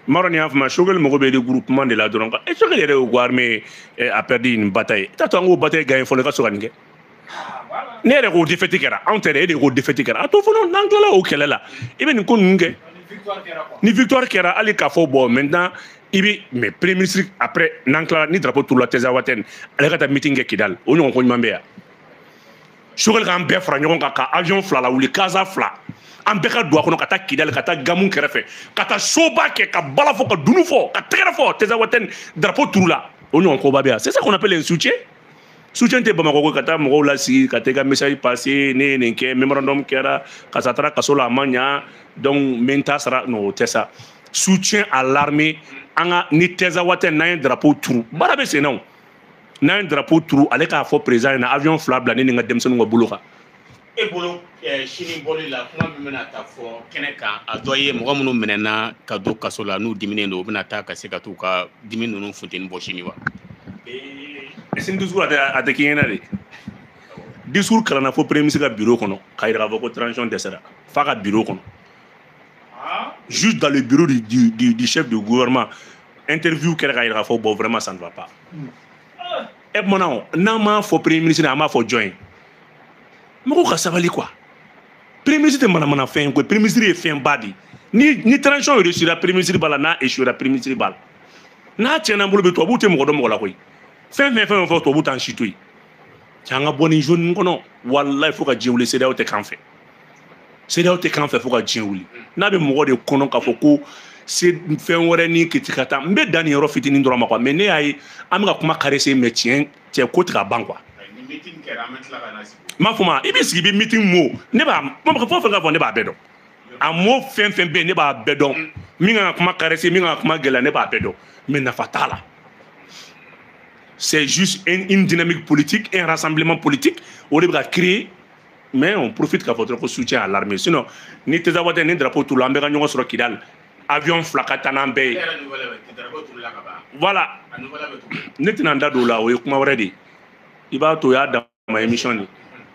Maroni y'a fama Sogɛli mɔgɔ bɛ regroupement de la dɔrɔn et Sogɛli yɛrɛ ko armée a perdu une bataille t'as to an ko bataille gagné fɔlɔ ka sɔrɔ ka nin kɛ ne yɛrɛ ko défaite kɛra anw tɛ dɛ e de ko défaite kɛra a to fɔlɔ n'an tilala o kɛlɛ la i bɛ nin ko ninnu kɛ ni victoire kɛra hali k'a fɔ bon maintenant i bɛ mais premier ministre après n'an tilala ni drapeau turula Tezawatène ale ka taa meeting kɛ Kidal o ɲɔgɔn ko ɲuman bɛ yan Sogɛli k'an bɛɛ fara ɲɔgɔn kan ka avion fila la wuli Casa fila an bɛɛ ka don a kɔnɔ ka taa Kidal ka taa Gamu kɛrɛfɛ ka taa soba kɛ ka bala fɔ ka dunu fɔ ka tɛgɛrɛ fɔ Tezawatène drapeau turula o ɲɔgɔn koba bɛ yan c'est ça qu'on appelle un soutien soutien tɛ Bamakɔ ko ka taa mɔgɔw lasigi ka taa i ka message passer ne ye nin kɛ memorandum kɛra ka sa taara kaso la a ma ɲa donc n bɛ n ta sara non o tɛ sa soutien à l'armée an ka ni Tezawatène n'an ye drapeau turu baara bɛ sen na o n'an ye drapeau turu ale k'a fɔ président ɲɛna avion fila bila ne ni n ka denmisɛnninw ka bolo kan e bolo sini bɔli la kuma min bɛna taa fɔ kɛnɛ kan a dɔ ye mɔgɔ minnu minɛna ka don kaso la n'u diminen don u bɛna taa ka se ka t'u ka dimi ninnu funteni bɔ sini wa sini discours a tɛ k'i ɲɛna de discours kalanna fo premier ministre ka bureau kɔnɔ k'a yira k'a fɔ ko transition dɛsɛra f'a ka bureau kɔnɔ juste dans le bureau du chef du gouvernement interview kɛra k'a yira k'a fɔ bon vraiment ça ne va pas e mana n'an m'a fɔ premier ministre an b'a fɔ jɔn ye mɔgɔw ka sabali quoi premier ministre tɛ manamana fɛn ye koyi premier ministre ye fɛn ba de ni transition réussira premier ministre b'a la n'a échouera premier ministre b'a la n'a tiɲɛna bolo bɛ tubabuw tɛ mɔgɔ dɔn mɔgɔ la koyi fɛn fɔ tubabuw t'an si to yen cɛ an ka bɔ nin zone kɔnɔ walayi fo ka diɲɛ wuli CEDEAO tɛ kan fɛ CEDEAO tɛ kan fɛ fo ka diɲɛ wuli n'a bɛ mɔgɔ de kɔnɔ k'a fɔ ko fɛn wɛrɛ ni kiti ka taa n bɛ dan nin yɔrɔ fitinin dɔrɔn ma quoi mais ne y'a ye an bɛ ka kuma caressé mais tiɲɛ cɛ ko tɛ ka ban quoi m'a fɔ ma i bɛ sigi i bɛ meeting mot ne b'a fɛn o fɛn ka fɔ ne b'a bɛɛ dɔn a mot fɛn fɛn bɛ yen ne b'a bɛɛ dɔn min kan ka kuma caressé min kan ka kuma gɛlɛya ne b'a bɛɛ dɔn mais nafa t'a la c'est juste une dynamique politique un rassemblement politique o de bɛ ka créer mais on profite k'a fɔ dɔrɔn ko soutien à l'armée sinon ni Tezawatène ni drapeau turula an bɛɛ ka ɲɔgɔn sɔrɔ Kidal avion fila ka taa n'an bɛɛ ye voilà ne tɛna n da don o la o ye kuma wɛrɛ de ye i b'a to o y'a dama émission de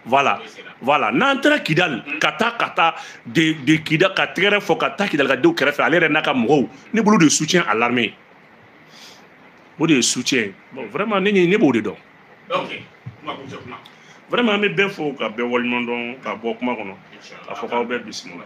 voilà n'an taara Kidal ka taa de Kidal ka tɛgɛrɛ fɔ ka taa Kidal ka denw kɛrɛfɛ ale yɛrɛ n'a ka mɔgɔw ne bolo de ye soutien à l'armée o de ye soutien bon vraiment ne b'o de dɔn vraiment an bɛ bɛɛ fo ka bɛɛ waleɲuman dɔn ka bɔ kuma kɔnɔ k'a fɔ k'aw bɛɛ bisimila